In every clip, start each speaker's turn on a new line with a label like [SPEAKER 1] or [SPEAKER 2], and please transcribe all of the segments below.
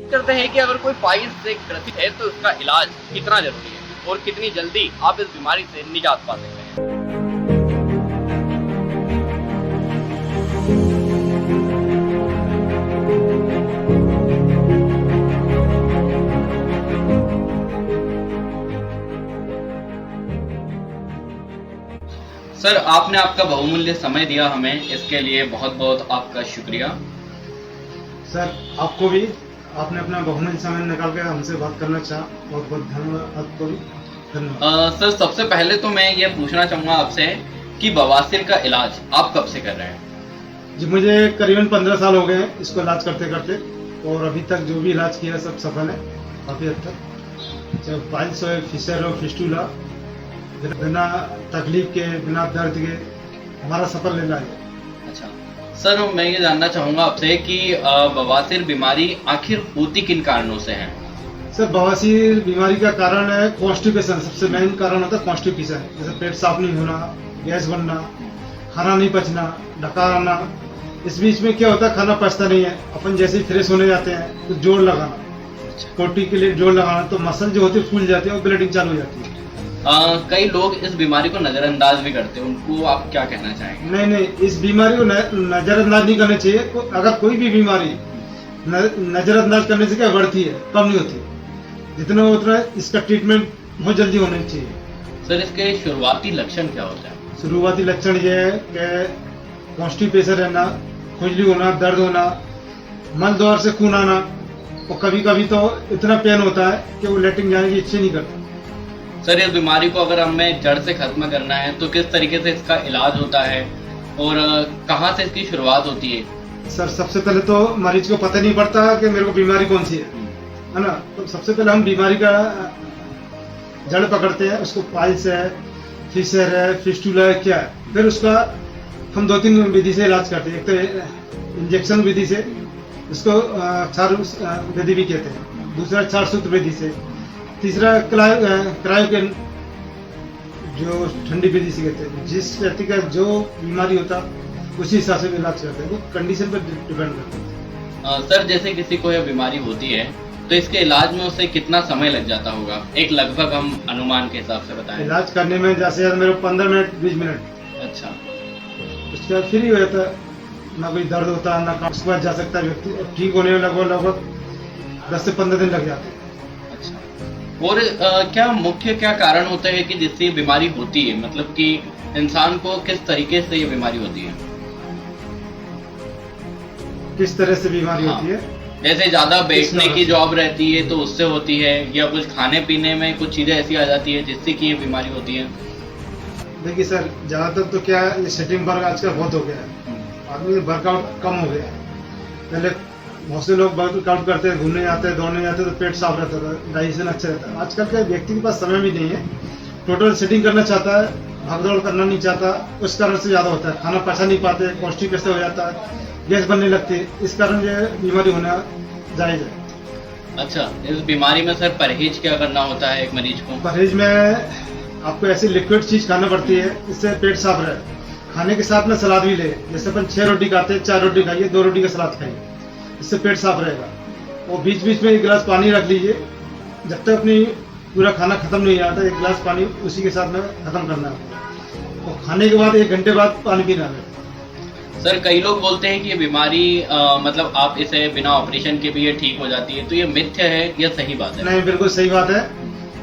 [SPEAKER 1] करते हैं कि अगर कोई पाइल्स से ग्रसित है तो उसका इलाज कितना जरूरी है और कितनी जल्दी आप इस बीमारी से निजात पा सकते हैं। सर, आपने आपका बहुमूल्य समय दिया हमें, इसके लिए बहुत बहुत आपका शुक्रिया।
[SPEAKER 2] सर आपको भी, आपने अपना बहुमूल्य समय निकाल के हमसे बात करना चाहा, बहुत बहुत धन्यवाद आपको भी। धन्यवाद।
[SPEAKER 1] सर, सबसे पहले तो मैं ये पूछना चाहूँगा आपसे कि बवासीर का इलाज आप कब से कर रहे हैं?
[SPEAKER 2] जी मुझे करीबन 15 साल हो गए हैं इसको इलाज करते करते, और अभी तक जो भी इलाज किया सब सफल है काफ़ी हद तक। चाहे पाइल्स हो, फिशर हो, फिस्टूला, बिना तकलीफ के, बिना दर्द के हमारा सफल इलाज है।
[SPEAKER 1] अच्छा सर, मैं ये जानना चाहूँगा आपसे कि बवासीर बीमारी आखिर होती किन कारणों से है?
[SPEAKER 2] सर बवासीर बीमारी का कारण है कॉन्स्टिपेशन, सबसे मेन कारण होता है कॉन्स्टिपेशन। जैसे पेट साफ नहीं होना, गैस बनना, खाना नहीं पचना, डकार आना। इस बीच में क्या होता है, खाना पचता नहीं है, अपन जैसे ही फ्रेश होने जाते हैं तो जोड़ लगाना, पोटी के लिए जोड़ लगाना, तो मसल जो होती है फूल जाती है और ब्लीडिंग चालू हो जाती है।
[SPEAKER 1] कई लोग इस बीमारी को नजरअंदाज भी करते हैं, उनको आप क्या कहना चाहेंगे?
[SPEAKER 2] नहीं नहीं, इस बीमारी को नजरअंदाज नहीं करना चाहिए। अगर कोई भी बीमारी नजरअंदाज करने से क्या बढ़ती है, कम नहीं होती। जितना उतना इसका ट्रीटमेंट बहुत जल्दी होना चाहिए।
[SPEAKER 1] सर, इसके शुरुआती लक्षण क्या होते हैं?
[SPEAKER 2] शुरुआती लक्षण ये है कि कॉन्स्टिपेशन रहना, खुजली होना, दर्द होना, मल द्वार से खून आना, और कभी कभी तो इतना पेन होता है कि वो लेटरिन जाने की इच्छा नहीं करता।
[SPEAKER 1] सर, इस बीमारी को अगर हमें जड़ से खत्म करना है तो किस तरीके से इसका इलाज होता है और कहाँ से इसकी शुरुआत होती है?
[SPEAKER 2] सर सबसे पहले तो मरीज को पता नहीं पड़ता कि मेरे को बीमारी कौन सी है ना। तो सबसे पहले हम बीमारी का जड़ पकड़ते हैं, उसको पाइल्स है, फिशर है, फिस्टूला है, क्या है। फिर उसका हम 2-3 विधि से इलाज करते हैं। एक तो इंजेक्शन विधि से, इसको क्षार विधि भी कहते हैं। दूसरा क्षार सूत्र विधि से। तीसरा क्रायोकेन, जो ठंडी विधि से कहते हैं। जिस व्यक्ति का जो बीमारी होता उसी हिसाब से इलाज करते हैं, वो कंडीशन पर डिपेंड करता है।
[SPEAKER 1] सर, जैसे किसी को यह बीमारी होती है तो इसके इलाज में उसे कितना समय लग जाता होगा, एक लगभग हम अनुमान के हिसाब से बताएं।
[SPEAKER 2] इलाज करने में जैसे मेरे को 15 मिनट 20 मिनट।
[SPEAKER 1] अच्छा,
[SPEAKER 2] उसके बाद फ्री हो जाता है, ना कोई दर्द होता है, ना उसके बाद जा सकता है व्यक्ति, और ठीक होने में लगभग 10 से 15 दिन लग जाते हैं।
[SPEAKER 1] अच्छा, और क्या कारण होता है कि जिससे ये बीमारी होती है, मतलब कि इंसान को किस तरीके से ये बीमारी होती है?
[SPEAKER 2] किस तरह से बीमारी होती है?
[SPEAKER 1] जैसे ज्यादा बैठने की जॉब रहती है तो उससे होती है, या कुछ खाने पीने में कुछ चीजें ऐसी आ जाती है जिससे कि ये बीमारी होती है?
[SPEAKER 2] देखिए सर, ज्यादातर तो क्या है, ये सेटिंग वर्क आजकल बहुत हो गया है, आदमी वर्कआउट कम हो गया है। पहले बहुत से लोग वर्कआउट करते हैं, घूमने जाते हैं, दौड़ने जाते हैं, तो पेट साफ रहता था, डाइजेशन अच्छा रहता है। आजकल के व्यक्ति के पास समय भी नहीं है, टोटल सेटिंग करना चाहता है, भागदौड़ करना नहीं चाहता, उस कारण से ज्यादा होता है। खाना पचा नहीं पाते, कॉन्स्टिपेशन हो जाता है, गैस बनने लगती है, इस कारण ये बीमारी होना जायज है।
[SPEAKER 1] अच्छा, इस बीमारी में सर परहेज क्या करना होता है एक मरीज को?
[SPEAKER 2] परहेज में आपको ऐसी लिक्विड चीज खाना पड़ती है, इससे पेट साफ रहे। खाने के साथ में सलाद भी ले, जैसे अपन 6 रोटी खाते हैं, 4 रोटी खाइए, 2 रोटी का सलाद खाइए, इससे पेट साफ रहेगा। और बीच बीच में 1 गिलास पानी रख लीजिए, जब तक अपनी पूरा खाना खत्म नहीं आता 1 गिलास पानी उसी के साथ में खत्म करना है। और खाने के बाद 1 घंटे बाद पानी पीना है।
[SPEAKER 1] सर, कई लोग बोलते हैं कि ये बीमारी मतलब आप इसे बिना ऑपरेशन के भी ये ठीक हो जाती है, तो ये मिथ्य है या सही बात है?
[SPEAKER 2] नहीं, बिल्कुल सही बात है।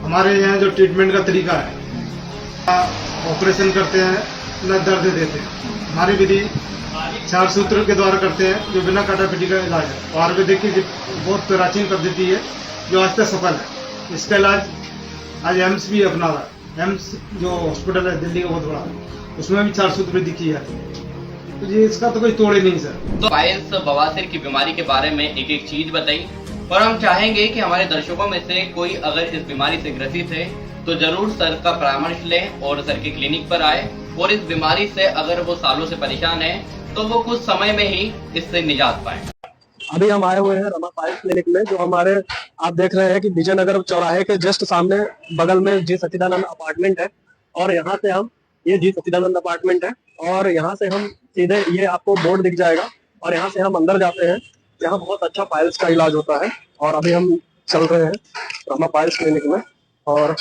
[SPEAKER 2] हमारे यहाँ जो ट्रीटमेंट का तरीका है, ऑपरेशन करते हैं न दर्द देते हैं। हमारी विधि क्षार सूत्र के द्वारा करते हैं, जो बिना काटापीटी का इलाज है। आयुर्वेदिक की बहुत प्राचीन पद्धति है जो आज तक सफल है। इसका इलाज आज एम्स भी अपना रहा है। एम्स जो हॉस्पिटल है दिल्ली का बहुत बड़ा, उसमें भी क्षार सूत्र विधि की जाती है। तो ये इसका तो कोई तोड़े नहीं सर।
[SPEAKER 1] तो पाइल्स बवासीर की बीमारी के बारे में एक एक चीज बताई, और हम चाहेंगे कि हमारे दर्शकों में से कोई अगर इस बीमारी से ग्रसित है तो जरूर सर का परामर्श लें और सर के क्लिनिक पर आए, और इस बीमारी से अगर वो सालों से परेशान है तो वो कुछ समय में ही इससे निजात पाए।
[SPEAKER 3] अभी हम आए हुए हैं रमा पाइल्स क्लिनिक में, जो हमारे आप देख रहे हैं कि विजयनगर चौराहे के जस्ट सामने बगल में जी सच्चिदानंद अपार्टमेंट है, और यहाँ से हम, ये जी सच्चिदानंद अपार्टमेंट है, और यहाँ से हम सीधे, ये आपको बोर्ड दिख जाएगा, और यहाँ से हम अंदर जाते हैं। यहाँ बहुत अच्छा पाइल्स का इलाज होता है। और अभी हम चल रहे हैं रमा पाइल्स क्लिनिक में, और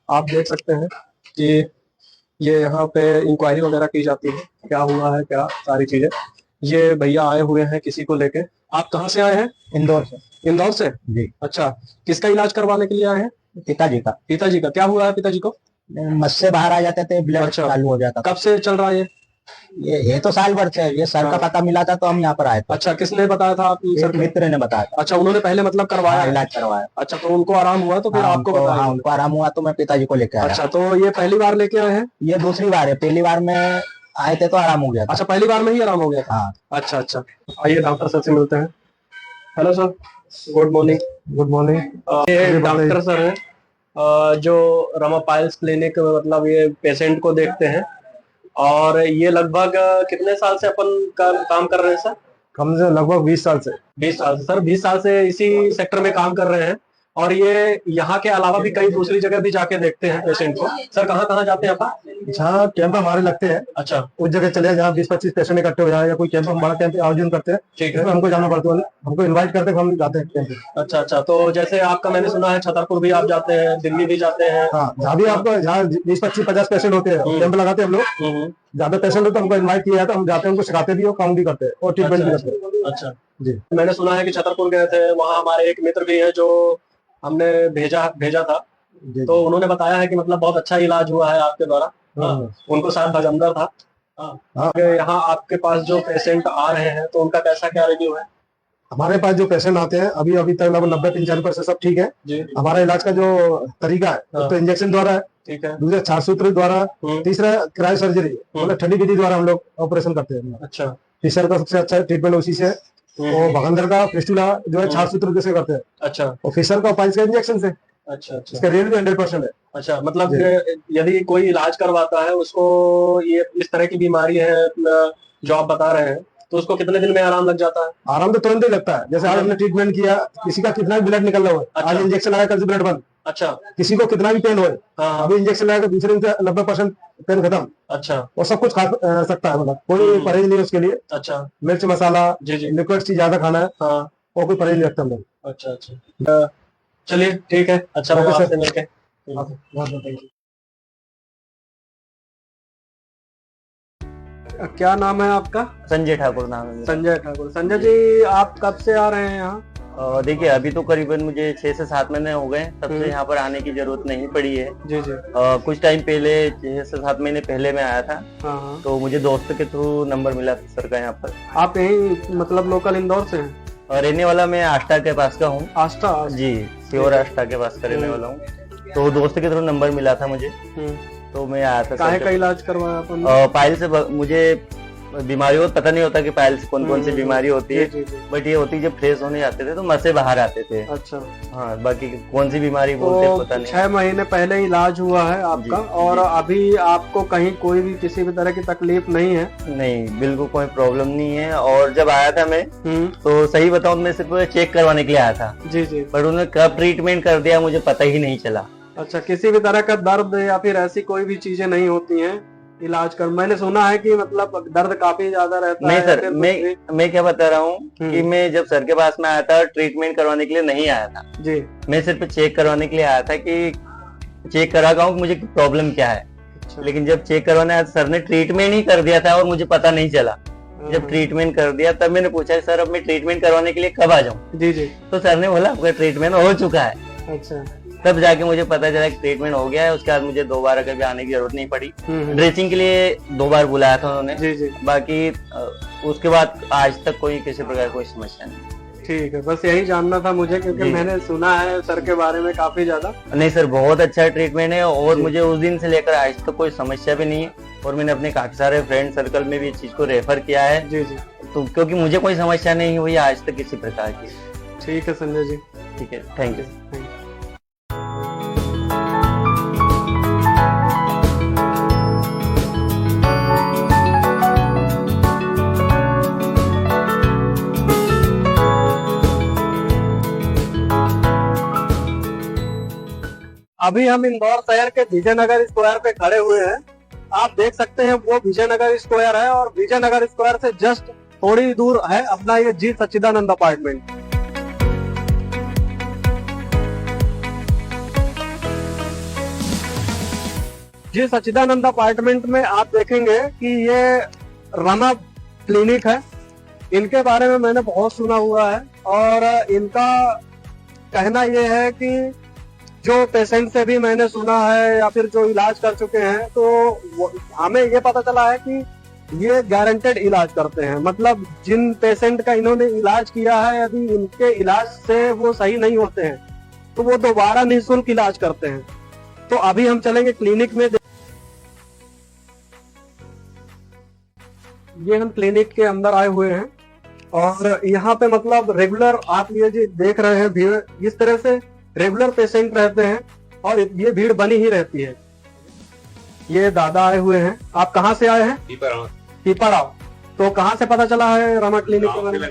[SPEAKER 3] आप देख सकते हैं कि ये यहाँ पे इंक्वायरी वगैरह की जाती है, क्या हुआ है क्या सारी चीजें। ये भैया आए हुए हैं किसी को लेके। आप कहाँ से आए हैं?
[SPEAKER 4] इंदौर से
[SPEAKER 3] इंदौर से?
[SPEAKER 4] जी।
[SPEAKER 3] अच्छा, किसका इलाज करवाने के लिए आए हैं?
[SPEAKER 4] पिताजी का।
[SPEAKER 3] पिताजी का क्या हुआ है? पिताजी को
[SPEAKER 4] मस से बाहर आ जाते थे, ब्लड
[SPEAKER 3] अच्छा।
[SPEAKER 4] चालू हो जाता था।
[SPEAKER 3] कब से चल रहा है
[SPEAKER 4] ये तो साल भर से है। ये सर का पता मिला था तो हम यहाँ पर आए थे।
[SPEAKER 3] अच्छा, किसने बताया था? आप
[SPEAKER 4] एक
[SPEAKER 3] सर?
[SPEAKER 4] मित्र ने बताया था।
[SPEAKER 3] अच्छा, उन्होंने पहले मतलब करवाया
[SPEAKER 4] हाँ,
[SPEAKER 3] है?
[SPEAKER 4] इलाज करवाया।
[SPEAKER 3] अच्छा, तो उनको आराम हुआ तो फिर
[SPEAKER 4] हाँ,
[SPEAKER 3] आपको
[SPEAKER 4] हाँ,
[SPEAKER 3] बताया?
[SPEAKER 4] उनको आराम हुआ तो मैं पिताजी को लेकर आया।
[SPEAKER 3] अच्छा, तो ये पहली बार लेके आए हैं?
[SPEAKER 4] ये दूसरी बार है, पहली बार में आए थे तो आराम हो गया था।
[SPEAKER 3] अच्छा, पहली बार में ही आराम हो गया था?
[SPEAKER 4] हाँ।
[SPEAKER 3] अच्छा अच्छा, आइए डॉक्टर सर से मिलते हैं। Hello sir, good morning.
[SPEAKER 2] Good morning.
[SPEAKER 3] ये डॉक्टर सर हैं जो रमा पाइल्स क्लिनिक में मतलब ये पेशेंट को देखते हैं, और ये लगभग कितने साल से अपन काम कर रहे हैं सर?
[SPEAKER 2] कम से लगभग 20 साल से।
[SPEAKER 3] 20 साल से सर, 20 साल से इसी सेक्टर में काम कर रहे हैं, और ये यहाँ के अलावा भी कई दूसरी जगह भी जाके देखते हैं पेशेंट को। सर कहाँ कहाँ जाते हैं आप?
[SPEAKER 2] जहाँ कैंप हमारे लगते हैं
[SPEAKER 3] अच्छा,
[SPEAKER 2] उस जगह चले जाए जहाँ 20-25 पेशेंट इकट्ठे हो जाए, या कोई कैंप बड़ा कैंप आयोजन करते हैं,
[SPEAKER 3] ठीक है।
[SPEAKER 2] इसमें हमको जाना पड़ता है, हमको इनवाइट करते हैं, हम जाते हैं कैंप पे।
[SPEAKER 3] अच्छा अच्छा, तो जैसे आपका मैंने सुना है छतरपुर भी आप जाते हैं, दिल्ली भी जाते हैं?
[SPEAKER 2] हाँ, जहाँ भी आपको जहाँ 20-25-50 पेशेंट होते हैं कैंप लगाते हैं हम लोग। ज्यादा पेशेंट हो तो हमको इनवाइट किया जाता है, हम जाते हैं, उनको सिखाते भी और काम भी करते हैं और ट्रीटमेंट भी करते हैं।
[SPEAKER 3] अच्छा
[SPEAKER 2] जी।
[SPEAKER 3] मैंने सुना है कि छतरपुर गए थे, वहाँ हमारे एक मित्र भी है जो हमने भेजा था,
[SPEAKER 2] जी।
[SPEAKER 3] तो उन्होंने बताया है कि मतलब बहुत अच्छा इलाज हुआ है आपके द्वारा।
[SPEAKER 2] हाँ।
[SPEAKER 3] उनको शायद भजंदर था।
[SPEAKER 2] हाँ।
[SPEAKER 3] यहाँ आपके पास जो पेशेंट आ रहे हैं तो उनका कैसा क्या रिव्यू है?
[SPEAKER 2] हमारे पास जो पेशेंट आते हैं अभी तक लगभग 90-95% सब ठीक है
[SPEAKER 3] जी।
[SPEAKER 2] हमारा इलाज का जो तरीका है
[SPEAKER 3] हाँ।
[SPEAKER 2] तो इंजेक्शन द्वारा है,
[SPEAKER 3] ठीक है।
[SPEAKER 2] दूसरा छाछसूत्र द्वारा, तीसरा क्रायो सर्जरी मतलब ठंडी विधि द्वारा हम लोग ऑपरेशन करते हैं।
[SPEAKER 3] अच्छा,
[SPEAKER 2] फिशर का सबसे अच्छा ट्रीटमेंट उसी से है, और भगंदर का फिस्टुला जो है छाछसूत्र से करते हैं,
[SPEAKER 3] अच्छा
[SPEAKER 2] और फिशर का पाइल्स का इंजेक्शन से।
[SPEAKER 3] अच्छा अच्छा
[SPEAKER 2] इसका रेट भी 100% है।
[SPEAKER 3] अच्छा, मतलब यदि कोई इलाज करवाता है उसको, ये इस तरह की बीमारी है जो आप बता रहे हैं, तो उसको कितने दिन में आराम लग जाता है?
[SPEAKER 2] आराम तो तुरंत ही लगता है। जैसे आज हमने ट्रीटमेंट किया, किसी का कितना भी ब्लड निकल रहा हो, आज इंजेक्शन लगाया कल से ब्लड बंद।
[SPEAKER 3] अच्छा,
[SPEAKER 2] किसी को कितना भी पेन हो,
[SPEAKER 3] हाँ,
[SPEAKER 2] अभी इंजेक्शन लगाकर दूसरे दिन से 90% पेन खत्म।
[SPEAKER 3] अच्छा,
[SPEAKER 2] वो सब कुछ खा सकता है, मतलब कोई परहेज नहीं है उसके लिए।
[SPEAKER 3] अच्छा,
[SPEAKER 2] मिर्च मसाला
[SPEAKER 3] जी जी,
[SPEAKER 2] लिक्विड चीज ज्यादा खाना है,
[SPEAKER 3] हाँ,
[SPEAKER 2] वो कोई परहेज नहीं रखता हम लोग।
[SPEAKER 3] अच्छा अच्छा, चलिए ठीक है, अच्छा लगा आपसे मिलके। क्या नाम है आपका?
[SPEAKER 5] संजय ठाकुर नाम है मेरा।
[SPEAKER 3] संजय ठाकुर। संजय जी, आप कब से आ रहे हैं यहाँ?
[SPEAKER 5] देखिए अभी तो करीबन मुझे 6 से 7 महीने हो गए, तब से यहाँ पर आने की जरूरत नहीं पड़ी है।
[SPEAKER 3] जी जी।
[SPEAKER 5] कुछ टाइम पहले 6 से 7 महीने पहले मैं आया था,
[SPEAKER 3] हाँ।
[SPEAKER 5] तो मुझे दोस्त के थ्रू नंबर मिला था सर का यहाँ पर।
[SPEAKER 3] आप यही मतलब लोकल इंदौर से हैं?
[SPEAKER 5] रहने वाला मैं आष्टा के पास का हूँ।
[SPEAKER 3] आष्टा?
[SPEAKER 5] जी, प्योर आष्टा के पास का रहने वाला हूँ। तो दोस्त के थ्रू नंबर मिला था मुझे, तो मैं आया था।
[SPEAKER 3] काहे का इलाज करवाया अपन?
[SPEAKER 5] पाइल्स से मुझे बीमारियों का पता नहीं होता कि पाइल्स कौन कौन सी बीमारी होती है, बट ये होती जब फ्रेश होने जाते थे तो मसे बाहर आते थे।
[SPEAKER 3] अच्छा,
[SPEAKER 5] हाँ, बाकी कौन सी बीमारी बोलते
[SPEAKER 3] तो
[SPEAKER 5] पता नहीं।
[SPEAKER 3] 6 महीने पहले इलाज हुआ है आपका, और अभी आपको कहीं कोई भी किसी भी तरह की तकलीफ नहीं है?
[SPEAKER 5] नहीं, बिल्कुल कोई प्रॉब्लम नहीं है। और जब आया था मैं तो सही बताऊं, मैं सिर्फ चेक करवाने के लिए आया था।
[SPEAKER 3] जी जी।
[SPEAKER 5] बट उन्होंने कब ट्रीटमेंट कर दिया मुझे पता ही नहीं चला।
[SPEAKER 3] अच्छा, किसी भी तरह का दर्द या फिर ऐसी कोई भी चीजें नहीं होती हैं इलाज कर? मैंने सुना है कि मतलब दर्द काफी ज्यादा रहता है।
[SPEAKER 5] नहीं सर, मैं क्या बता रहा हूँ कि मैं जब सर के पास में आया था ट्रीटमेंट करवाने के लिए नहीं आया था
[SPEAKER 3] जी। मैं
[SPEAKER 5] सिर्फ चेक करवाने के लिए आया था कि चेक करा पाऊँ मुझे प्रॉब्लम क्या है।
[SPEAKER 3] अच्छा।
[SPEAKER 5] लेकिन जब चेक करवाने आया सर ने ट्रीटमेंट ही कर दिया था और मुझे पता नहीं चला। जब ट्रीटमेंट कर दिया तब मैंने पूछा सर अब मैं ट्रीटमेंट करवाने के लिए कब आ जाऊँ?
[SPEAKER 3] जी जी।
[SPEAKER 5] तो सर ने बोला आपका ट्रीटमेंट हो चुका है।
[SPEAKER 3] अच्छा,
[SPEAKER 5] तब जाके मुझे पता चला कि ट्रीटमेंट हो गया है। उसके बाद मुझे दोबारा कभी आने की जरूरत नहीं पड़ी। ड्रेसिंग के लिए 2 बार बुलाया था उन्होंने।
[SPEAKER 3] जी जी।
[SPEAKER 5] बाकी उसके बाद आज तक कोई किसी प्रकार कोई समस्या नहीं।
[SPEAKER 3] ठीक है, बस यही जानना था मुझे, क्योंकि मैंने सुना है सर के बारे में काफी ज्यादा।
[SPEAKER 5] नहीं सर, बहुत अच्छा ट्रीटमेंट है, और मुझे उस दिन से लेकर आज तक कोई समस्या भी नहीं है, और मैंने अपने काफी सारे फ्रेंड सर्कल में भी इस चीज को रेफर किया है।
[SPEAKER 3] जी जी।
[SPEAKER 5] तो क्योंकि मुझे कोई समस्या नहीं हुई आज तक किसी प्रकार की।
[SPEAKER 3] ठीक है संजय जी।
[SPEAKER 5] ठीक है, थैंक यू।
[SPEAKER 3] अभी हम इंदौर शहर के विजयनगर स्क्वायर पे खड़े हुए हैं। आप देख सकते हैं वो विजयनगर स्क्वायर है, और विजयनगर स्क्वायर से जस्ट थोड़ी दूर है अपना ये जी सच्चिदानंद अपार्टमेंट। जी सच्चिदानंद अपार्टमेंट में आप देखेंगे कि ये रमा क्लिनिक है। इनके बारे में मैंने बहुत सुना हुआ है और इनका कहना ये है कि जो पेशेंट से भी मैंने सुना है या फिर जो इलाज कर चुके हैं तो हमें ये पता चला है कि ये गारंटेड इलाज करते हैं। मतलब जिन पेशेंट का इन्होंने इलाज किया है, यदि इनके इलाज से वो सही नहीं होते हैं तो वो दोबारा निःशुल्क इलाज करते हैं। तो अभी हम चलेंगे क्लिनिक में। ये हम क्लिनिक के अंदर आए हुए हैं और यहाँ पे मतलब रेगुलर आप ये जी देख रहे हैं भीड़, इस तरह से रेगुलर पेशेंट रहते हैं और ये भीड़ बनी ही रहती है। ये दादा आए हुए हैं। आप कहाँ से आए हैं? पीपराव। तो कहाँ से पता चला है रमा क्लिनिक के बारे में?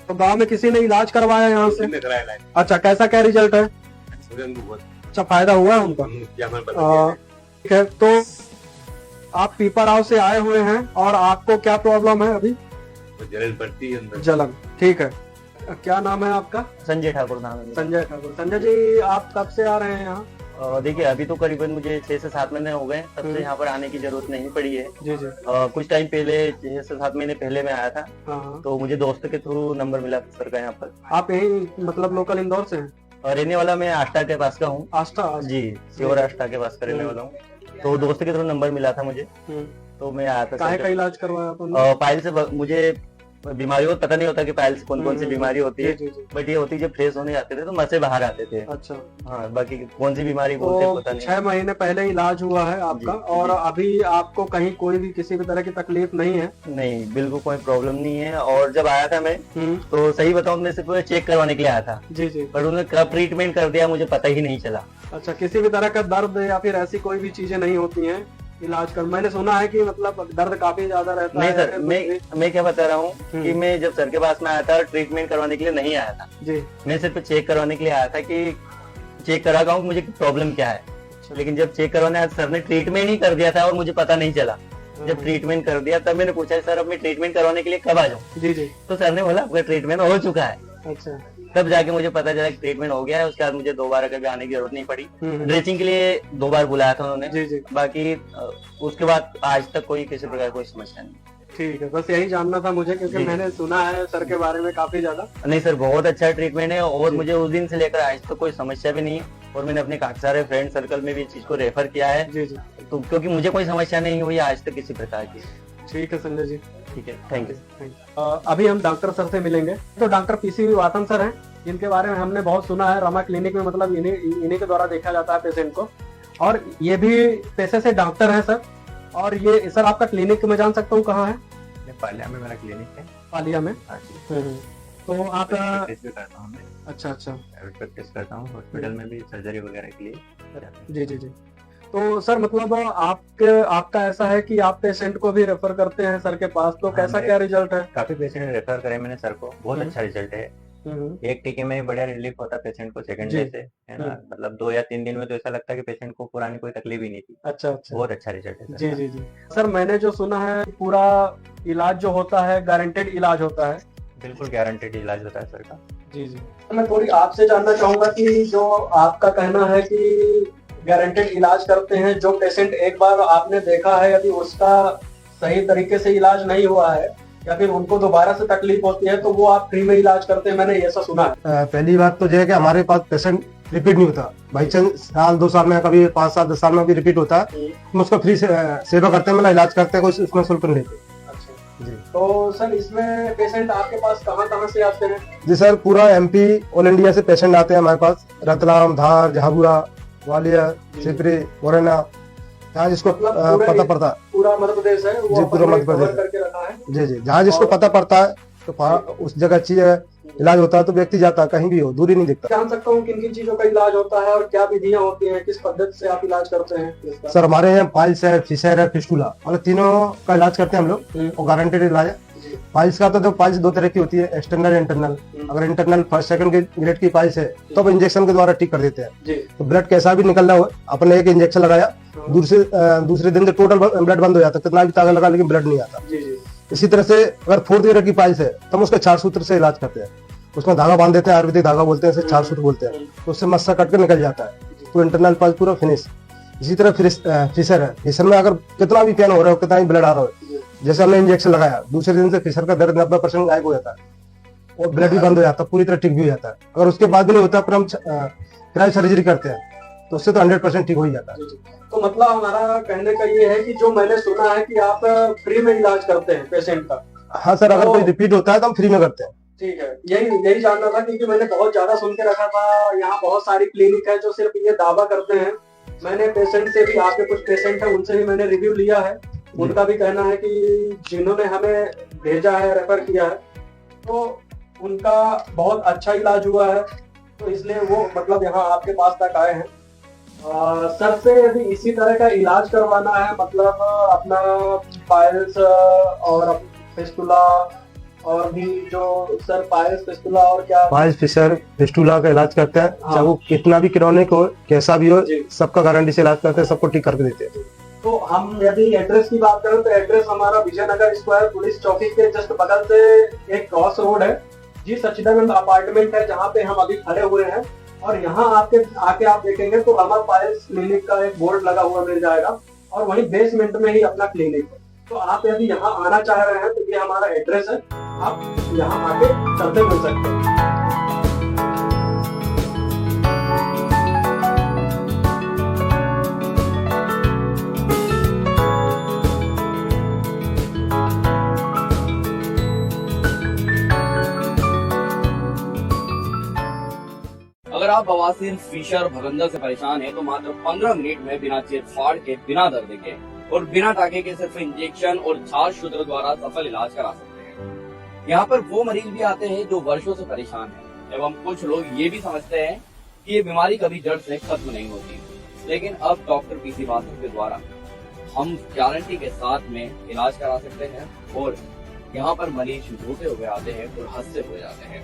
[SPEAKER 3] तो गाँव में किसी ने इलाज करवाया यहाँ से? अच्छा, कैसा क्या रिजल्ट है? अच्छा, फायदा हुआ है उनका? ठीक है। तो आप पीपराव से आए हुए हैं और आपको क्या प्रॉब्लम है अभी?
[SPEAKER 6] जलन पड़ती है अंदर।
[SPEAKER 3] जलन, ठीक है। क्या नाम है आपका?
[SPEAKER 5] संजय ठाकुर नाम है।
[SPEAKER 3] संजय ठाकुर। संजय जी, आप कब से आ रहे हैं यहाँ?
[SPEAKER 5] देखिए अभी तो करीबन मुझे 6 से 7 महीने हो गए, तब से यहाँ पर आने की जरूरत नहीं पड़ी है।
[SPEAKER 3] जी जी।
[SPEAKER 5] कुछ टाइम पहले 6 से 7 महीने पहले मैं आया था।
[SPEAKER 3] हाँ।
[SPEAKER 5] तो मुझे दोस्त के थ्रू नंबर मिला सर का यहाँ पर।
[SPEAKER 3] आप यही मतलब लोकल इंदौर से हैं?
[SPEAKER 5] और रहने वाला मैं आष्टा के पास का हूँ।
[SPEAKER 3] आष्टा?
[SPEAKER 5] जी, श्योर आष्टा के पास का रहने वाला हूँ। तो दोस्त के थ्रू नंबर मिला था मुझे, तो मैं आया था।
[SPEAKER 3] काहे का इलाज करवाया आपने?
[SPEAKER 5] पाइल से मुझे बीमारियों पता नहीं होता कि पाइल से कौन कौन सी बीमारी होती है, बट ये होती है जब फ्रेश होने जाते थे तो मसे बाहर आते थे।
[SPEAKER 3] अच्छा।
[SPEAKER 5] हाँ, बाकी कौन सी बीमारी बोलते हैं पता नहीं।
[SPEAKER 3] 6 महीने पहले इलाज हुआ है आपका और अभी आपको कहीं कोई भी किसी भी तरह की तकलीफ नहीं है?
[SPEAKER 5] नहीं, बिल्कुल कोई प्रॉब्लम नहीं है। और जब आया था मैं तो सही बताऊं, मैं सिर्फ चेक करवाने के लिए आया था।
[SPEAKER 3] जी जी।
[SPEAKER 5] पर उन्होंने कब ट्रीटमेंट कर दिया मुझे पता ही नहीं चला।
[SPEAKER 3] अच्छा, किसी भी तरह का दर्द या फिर ऐसी कोई भी चीजें नहीं होती हैं इलाज कर? मैंने सुना है कि मतलब दर्द काफी ज्यादा रहता
[SPEAKER 5] नहीं
[SPEAKER 3] है।
[SPEAKER 5] नहीं सर, मैं क्या बता रहा हूँ कि मैं जब सर के पास में आया था ट्रीटमेंट करवाने के लिए नहीं आया था
[SPEAKER 3] जी।
[SPEAKER 5] मैं सिर्फ चेक करवाने के लिए आया था कि चेक करा पाऊँ मुझे प्रॉब्लम क्या है। लेकिन जब चेक करवाने आया सर ने ट्रीटमेंट ही कर दिया था और मुझे पता नहीं चला। जब ट्रीटमेंट कर दिया तब मैंने पूछा सर अब मैं ट्रीटमेंट करवाने के लिए कब आ जाऊँ?
[SPEAKER 3] जी जी।
[SPEAKER 5] तो सर ने बोला आपका ट्रीटमेंट हो चुका है।
[SPEAKER 3] अच्छा।
[SPEAKER 5] तब जाके मुझे पता चला कि ट्रीटमेंट हो गया है। उसके बाद मुझे दोबारा कभी आने की जरूरत नहीं पड़ी। ड्रेसिंग के लिए 2 बार बुलाया था उन्होंने।
[SPEAKER 3] जी जी।
[SPEAKER 5] बाकी उसके बाद आज तक कोई किसी प्रकार कोई समस्या नहीं।
[SPEAKER 3] ठीक है, बस यही जानना था मुझे क्योंकि मैंने सुना है सर के बारे में काफी ज्यादा।
[SPEAKER 5] नहीं सर, बहुत अच्छा ट्रीटमेंट है और मुझे उस दिन से लेकर आज तक कोई समस्या भी नहीं है। और मैंने अपने काफी सारे फ्रेंड सर्कल में भी इस चीज को रेफर किया है।
[SPEAKER 3] जी जी।
[SPEAKER 5] तो क्योंकि मुझे कोई समस्या नहीं हुई आज तक किसी प्रकार की।
[SPEAKER 3] ठीक है संजय जी।
[SPEAKER 5] ठीक है, थैंक यू।
[SPEAKER 3] अभी हम डॉक्टर सर से मिलेंगे। तो डॉक्टर पीसी वातन सर हैं, जिनके बारे में हमने बहुत सुना है। रमा क्लिनिक में मतलब इन्हीं के द्वारा देखा जाता है पेशेंट को और ये भी पेशे से डॉक्टर हैं सर। और ये सर आपका क्लिनिक मैं जान सकता हूँ कहाँ है?
[SPEAKER 6] पालिया में मेरा क्लिनिक है।
[SPEAKER 3] पालिया में? तो आप
[SPEAKER 6] टेस्ट भी करता हूँ मैं।
[SPEAKER 3] अच्छा अच्छा।
[SPEAKER 6] टेस्ट करता हूँ हॉस्पिटल में भी सर्जरी वगैरह के लिए।
[SPEAKER 3] जी जी जी। तो सर मतलब आपका ऐसा है कि आप पेशेंट को भी रेफर करते हैं सर के पास, तो कैसा क्या रिजल्ट है?
[SPEAKER 6] काफी पेशेंट रेफर करे मैंने सर को, बहुत अच्छा रिजल्ट है। एक टीके में बढ़िया रिलीफ होता है पेशेंट को सेकंड डे से, है ना। मतलब 2 या 3 दिन में तो ऐसा लगता है कि पेशेंट को पुरानी कोई तकलीफ ही नहीं थी।
[SPEAKER 3] अच्छा अच्छा।
[SPEAKER 6] बहुत अच्छा रिजल्ट है।
[SPEAKER 3] जी जी जी। सर मैंने जो सुना है पूरा इलाज जो होता है गारंटेड इलाज होता है?
[SPEAKER 6] बिल्कुल गारंटेड इलाज होता है सर का।
[SPEAKER 3] जी जी। मैं थोड़ी आपसे जानना चाहूंगा कि जो आपका कहना है कि गारंटेड इलाज करते हैं, जो पेशेंट एक बार आपने देखा है यदि उसका सही तरीके से इलाज नहीं हुआ है या फिर उनको दोबारा से तकलीफ होती है तो वो आप फ्री में इलाज करते हैं, मैंने ऐसा सुना है।
[SPEAKER 2] पहली बात तो यह है कि हमारे पास पेशेंट रिपीट नहीं होता। बाई चांस साल 2 साल में, कभी 5 साल 10 साल में भी रिपीट होता है, हम उसका फ्री सेवा करते हैं, मतलब इलाज करते हैं, कोई उसमें शुल्क नहीं लेते।
[SPEAKER 3] अच्छा जी। तो सर इसमें पेशेंट आपके पास कहाँ से आते हैं?
[SPEAKER 2] जी सर, पूरा MP ऑल इंडिया से पेशेंट आते हैं हमारे पास। रतलाम, धार, झाबुआ, ग्वालियर, सिपरी, मुरैना, जहाँ जिसको पता पड़ता है।
[SPEAKER 3] पूरा मध्य प्रदेश है वो?
[SPEAKER 2] जी, पूरा मध्य प्रदेश
[SPEAKER 3] करके रखा है।
[SPEAKER 2] जी जी। जहाँ जिसको पता पड़ता है तो उस जगह चाहिए इलाज होता है, तो व्यक्ति जाता है, कहीं भी हो, दूरी नहीं दिखता।
[SPEAKER 3] जान सकता हूँ किन किन चीजों का इलाज होता है और क्या विधियां होती हैं, किस पद्धति से आप इलाज करते हैं?
[SPEAKER 2] सर हमारे यहाँ पाइल्स है, फिशर है, फिस्टुला, मतलब तीनों का इलाज करते हैं हम लोग और गारंटेड इलाज है। पाइल्स का तो पाइल्स 2 तरह की होती है, एक्सटर्नल इंटरनल। अगर इंटरनल फर्स्ट सेकंड ग्रेड की पाइल्स है तो इंजेक्शन के द्वारा ठीक कर देते हैं। तो ब्लड कैसा भी निकल रहा हो, अपने एक इंजेक्शन लगाया, दूसरे दिन से टोटल ब्लड बंद हो जाता है, कितना भी ताकत लगा लेकिन ब्लड नहीं आता। इसी तरह से अगर 4th ग्रेड की पाइल्स है तो हम उसका 4 सूत्र से इलाज करते हैं। उसमें धागा बांध देते हैं, आयुर्वेदिक धागा बोलते हैं, 4 सूत्र बोलते हैं, तो उससे मस्सा कट कर निकल जाता है, तो इंटरनल पाइल्स पूरा फिनिश। इसी तरह फिशर है, फिशर में अगर कितना भी पेन हो रहा हो, कितना भी ब्लड आ रहा हो, जैसे हमने इंजेक्शन लगाया, दूसरे दिन से फिशर का दर्द 90% गायब हो जाता है और ब्लड भी बंद हो जाता है, पूरी तरह ठीक भी हो जाता है। अगर उसके बाद भी नहीं होता फिर हम फिर सर्जरी करते हैं, तो उससे तो 100% ठीक हो ही जाता है।
[SPEAKER 3] तो मतलब हमारा कहने का ये है कि जो मैंने सुना है कि आप फ्री में इलाज करते हैं पेशेंट का।
[SPEAKER 2] हाँ सर, अगर कोई रिपीट होता है तो हम फ्री में करते हैं।
[SPEAKER 3] ठीक है, यही जानना था, क्योंकि मैंने बहुत ज्यादा सुन के रखा था, यहाँ बहुत सारी क्लिनिक है जो सिर्फ ये दावा करते हैं। मैंने पेशेंट से भी, आपके कुछ पेशेंट है उनसे भी मैंने रिव्यू लिया है, उनका भी कहना है कि जिन्होंने हमें भेजा है, रेफर किया है, तो उनका बहुत अच्छा इलाज हुआ है, तो इसलिए वो मतलब यहाँ आपके पास तक आए हैं। सर से यदि इसी तरह का इलाज करवाना है, मतलब अपना पाइल्स और फिस्टुला और भी जो सर पाइल्स फिस्टुला और क्या
[SPEAKER 2] पाइल्स फिशर फिस्टुला का इलाज करते हैं, चाहे वो कितना भी क्रोनिक हो, कैसा भी हो, सबका गारंटी से इलाज करते हैं, सबको ठीक करके देते हैं।
[SPEAKER 3] तो हम यदि एड्रेस की बात करें तो एड्रेस हमारा विजयनगर स्क्वायर पुलिस चौकी के जस्ट बगल से एक क्रॉस रोड है जी, सच्चिदानंद अपार्टमेंट है जहाँ पे हम अभी खड़े हुए हैं। और यहाँ आके आप देखेंगे तो अमर पाइल्स क्लिनिक का एक बोर्ड लगा हुआ मिल जाएगा, और वहीं बेसमेंट में ही अपना क्लिनिक है। तो आप यदि यहाँ आना चाह रहे हैं तो ये हमारा एड्रेस है, आप यहाँ आके सबसे मिल सकते हैं।
[SPEAKER 1] अगर आप बवासीर, फीशर, भगंदर से परेशान हैं तो मात्र 15 मिनट में बिना चीर फाड़ के, बिना दर्द के और बिना टाके के सिर्फ इंजेक्शन और छाछ सूत्र द्वारा सफल इलाज करा सकते हैं। यहाँ पर वो मरीज भी आते हैं जो वर्षों से परेशान हैं, एवं कुछ लोग ये भी समझते हैं कि ये बीमारी कभी जड़ से खत्म नहीं होती। लेकिन अब डॉक्टर पीसी बासु के द्वारा हम गारंटी के साथ में इलाज करा सकते हैं और यहाँ पर मरीज रोते हुए आते हैं और हंसते हुए जाते हैं।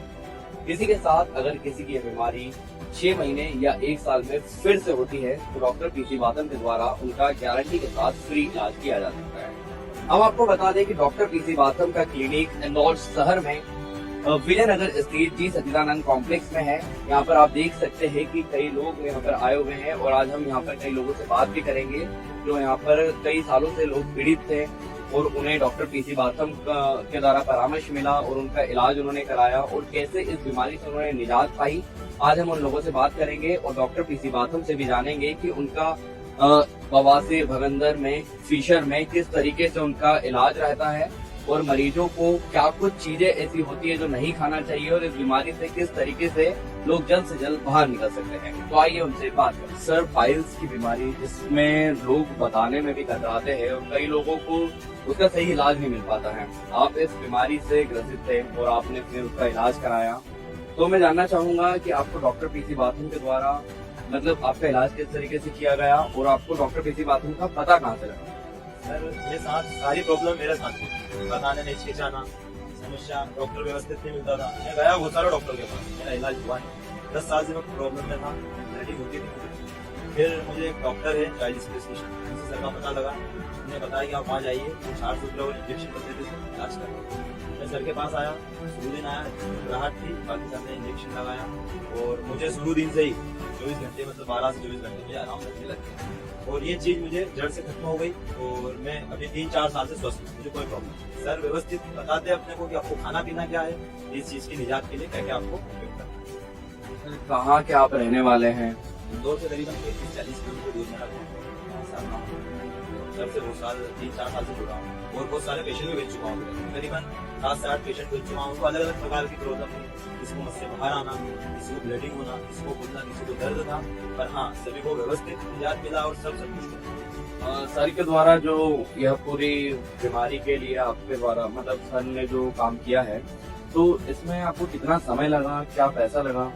[SPEAKER 1] किसी के साथ अगर किसी की बीमारी 6 महीने या 1 साल में फिर से होती है तो डॉक्टर पीसी बातम के द्वारा उनका गारंटी के साथ फ्री इलाज किया जा सकता है। हम आपको बता दें कि डॉक्टर पीसी बातम का क्लिनिक इंदौर शहर में विजयनगर स्थित जी सच्चिदानंद कॉम्प्लेक्स में है। यहाँ पर आप देख सकते हैं कि कई लोग यहाँ पर आए हुए हैं और आज हम यहाँ पर कई लोगों से बात भी करेंगे जो यहाँ पर कई सालों से लोग पीड़ित थे और उन्हें डॉक्टर पीसी बाथम के द्वारा परामर्श मिला और उनका इलाज उन्होंने कराया और कैसे इस बीमारी से उन्होंने निजात पाई। आज हम उन लोगों से बात करेंगे और डॉक्टर पीसी बाथम से भी जानेंगे कि उनका बवासीर, भगंदर में, फीशर में किस तरीके से उनका इलाज रहता है और मरीजों को क्या कुछ चीजें ऐसी होती है जो नहीं खाना चाहिए और इस बीमारी से किस तरीके से लोग जल्द से जल्द बाहर निकल सकते हैं। तो आइए उनसे बात करें। सर, पाइल्स की बीमारी जिसमें लोग बताने में भी कतराते हैं और कई लोगों को उसका सही इलाज नहीं मिल पाता है, आप इस बीमारी से ग्रसित थे और आपने फिर उसका इलाज कराया, तो मैं जानना चाहूंगा कि आपको डॉक्टर पीसी बाथम के द्वारा मतलब आपका इलाज किस तरीके से किया गया और आपको डॉक्टर पीसी बाथम का पता कहाँ से लगा?
[SPEAKER 7] सर, ये सारी प्रॉब्लम मेरे साथ थी, बताने में हिचकिचाना, समस्या, डॉक्टर व्यवस्थित नहीं मिलता था। मैं गया बहुत सारे डॉक्टर के पास, मेरा इलाज हुआ नहीं। 10 साल से मैं प्रॉब्लम में था, रेडी होती थी। फिर मुझे एक डॉक्टर है चाइल्ड स्पेशलिस्ट, उनसे सर का पता लगा, उन्होंने बताया कि आप वहाँ जाइए, 4 सूत्र और इंजेक्शन करते थे, इलाज कर। मैं सर के पास आया, शुरू दिन आया, राहत थी, बाकी सर ने इंजेक्शन लगाया और मुझे शुरू दिन से ही 24 घंटे मतलब 12 से 24 घंटे मुझे आराम लगने लग गया और ये चीज मुझे जड़ से खत्म हो गई और मैं अभी 3-4 साल से स्वस्थ हूँ, मुझे कोई प्रॉब्लम नहीं। सर व्यवस्थित बताते अपने को कि आपको खाना पीना क्या है, इस चीज की निजात के लिए क्या क्या आपको उपयोग करना है।
[SPEAKER 1] कहाँ के आप रहने वाले हैं?
[SPEAKER 7] इंदौर से करीबन 30-40 किलोमीटर दूर में रहता हूँ। सर से 3-4 साल से जुड़ा हूँ और बहुत सारे पेशेंट भी भेज चुका हूँ, करीबन 7 से 8 पेशेंट भेज चुका हूँ। अलग अलग प्रकार की प्रॉब्लम है, किसी को मुझसे बाहर आना, किसी को ब्लीडिंग होना, किसी को खुलना, किसी को दर्द था, पर हाँ सभी को व्यवस्थित निजात मिला और सब कुछ।
[SPEAKER 1] सर के द्वारा जो यह पूरी बीमारी के लिए आपके द्वारा मतलब सर ने जो काम किया है, तो इसमें आपको कितना समय लगा, क्या पैसा लगा?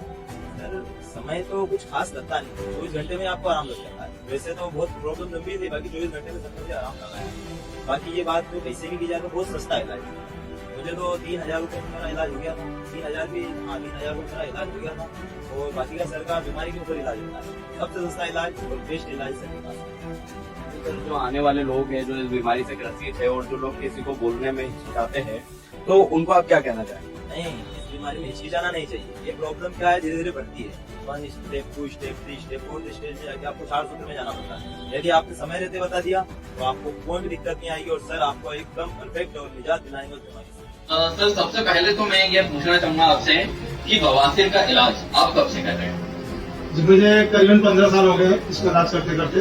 [SPEAKER 7] सर, समय तो कुछ खास लगता नहीं, 24 घंटे में आपको आराम लग जाता है। वैसे तो बहुत प्रॉब्लम गंभीर थी, बाकी 24 घंटे में सब मुझे आराम लगा है। बाकी ये बात तो पैसे भी की जाए तो बहुत सस्ता इलाज है। मुझे तो 3000 रुपये में मेरा इलाज हो गया था, 3000 भी, हाँ 3000 रुपये मेरा इलाज हो गया था और बाकी का सरकार बीमारी के ऊपर इलाज होता है। सबसे सस्ता इलाज और बेस्ट इलाज सर के पास।
[SPEAKER 1] जो आने वाले लोग हैं जो इस बीमारी से ग्रसित है और जो लोग किसी को बोलने में हिचकिचाते हैं, तो उनको आप क्या कहना चाहेंगे?
[SPEAKER 7] नहीं, इस बीमारी में हिचकिचाना नहीं चाहिए। ये प्रॉब्लम क्या है, धीरे धीरे बढ़ती है, 1 स्टेप 2 स्टेप 3 स्टेप 4 स्टेज में जाके आपको 4 सूत्र में जाना पड़ता है। यदि आपने समय रहते बता दिया तो आपको कोई भी दिक्कत नहीं आएगी और सर आपको एकदम परफेक्ट और निजात दिलाएंगे उस बीमारी से।
[SPEAKER 1] सर सबसे पहले तो मैं ये पूछना चाहूंगा आपसे कि बवासीर का इलाज आप कब से कर रहे हैं?
[SPEAKER 2] जी मुझे करीबन 15 साल हो गए इसको इलाज करते करते,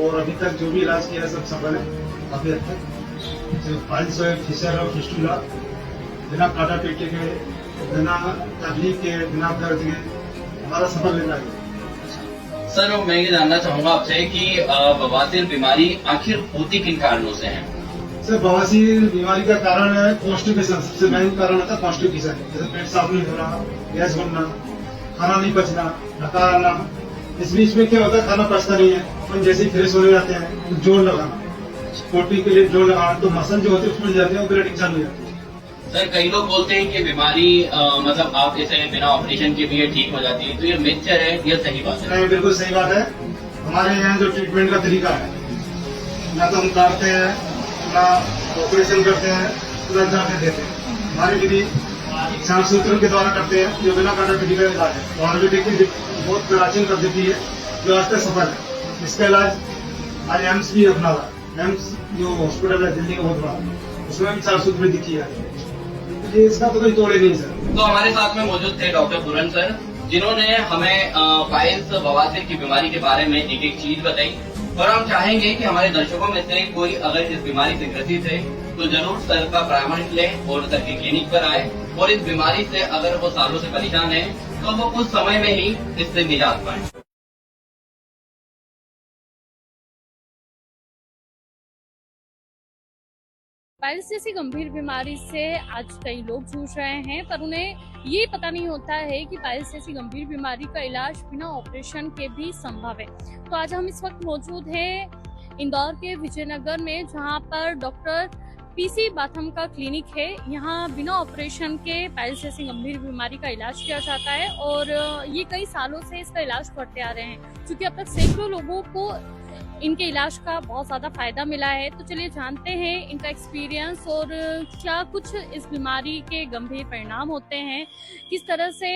[SPEAKER 2] और अभी तक जो भी इलाज किया है सब सफल है काफी हद तक। जो पाइल्स है, फिशर और फिस्टुला, बिना काटा पीटे के, बिना तकलीफ के, बिना दर्द के हमारा सफल इलाज है।
[SPEAKER 1] सर मैं ये जानना चाहूंगा आपसे कि बवासीर बीमारी आखिर होती किन कारणों से है?
[SPEAKER 2] सर बवासीर बीमारी का कारण है कॉन्स्टिपेशन, सबसे मेन कारण होता है कॉन्स्टिपेशन। जैसे पेट साफ नहीं होना, गैस बनना, खाना नहीं पचना, डकार आना। इस बीच में क्या होता है, खाना पचता नहीं है, अपन जैसे ही फ्रेश होने जाते हैं तो जोड़ लगाना, पोटी के लिए जोड़ लगाना, तो मसल जो होते हैं फूल जाते हैं और ब्लीडिंग चालू हो जाती है।
[SPEAKER 1] सर कई लोग बोलते हैं कि बीमारी मतलब आप इसे बिना ऑपरेशन के भी ये ठीक हो जाती है, तो ये मिक्सचर है, ये सही बात है?
[SPEAKER 2] नहीं, बिल्कुल सही बात है। हमारे यहाँ जो ट्रीटमेंट का तरीका है, ना तो हम काटते हैं, ना ऑपरेशन करते हैं, ना जाते देते हैं। हमारी विधि सांप सूत्र के द्वारा करते हैं, जो बिना काटा पीटी का इलाज है। तो आयुर्वेदिक की बहुत प्राचीन पद्धति है जो आज तक सफल है। इसका इलाज आज एम्स भी अपना हुआ है। एम्स जो हॉस्पिटल है दिल्ली का बहुत बड़ा, उसमें भी 4 सूत्र विधि की है। ये इसका तो कोई तोड़े नहीं सर।
[SPEAKER 1] तो हमारे साथ में मौजूद थे डॉक्टर पूरन सर, जिन्होंने हमें पाइल्स बवासीर की बीमारी के बारे में एक एक चीज बताई, और हम चाहेंगे कि हमारे दर्शकों में से कोई अगर इस बीमारी से ग्रसित है तो जरूर सर का परामर्श लें और सर की क्लिनिक पर आए, और इस बीमारी से अगर वो सालों से परेशान है तो वो कुछ समय में ही इससे निजात पाए।
[SPEAKER 8] पाइल्स जैसी गंभीर बीमारी से आज कई लोग जूझ रहे हैं, पर उन्हें ये पता नहीं होता है कि पाइल्स जैसी गंभीर बीमारी का इलाज बिना ऑपरेशन के भी संभव है। तो आज हम इस वक्त मौजूद हैं इंदौर के विजयनगर में, जहां पर डॉक्टर पीसी बाथम का क्लिनिक है। यहाँ बिना ऑपरेशन के पाइल्स जैसी गंभीर बीमारी का इलाज किया जाता है, और ये कई सालों से इसका इलाज करते आ रहे हैं, क्योंकि अब तक सैकड़ों लोगों को इनके इलाज का बहुत ज्यादा फायदा मिला है। तो चलिए जानते हैं इनका एक्सपीरियंस और क्या कुछ इस बीमारी के गंभीर परिणाम होते हैं, किस तरह से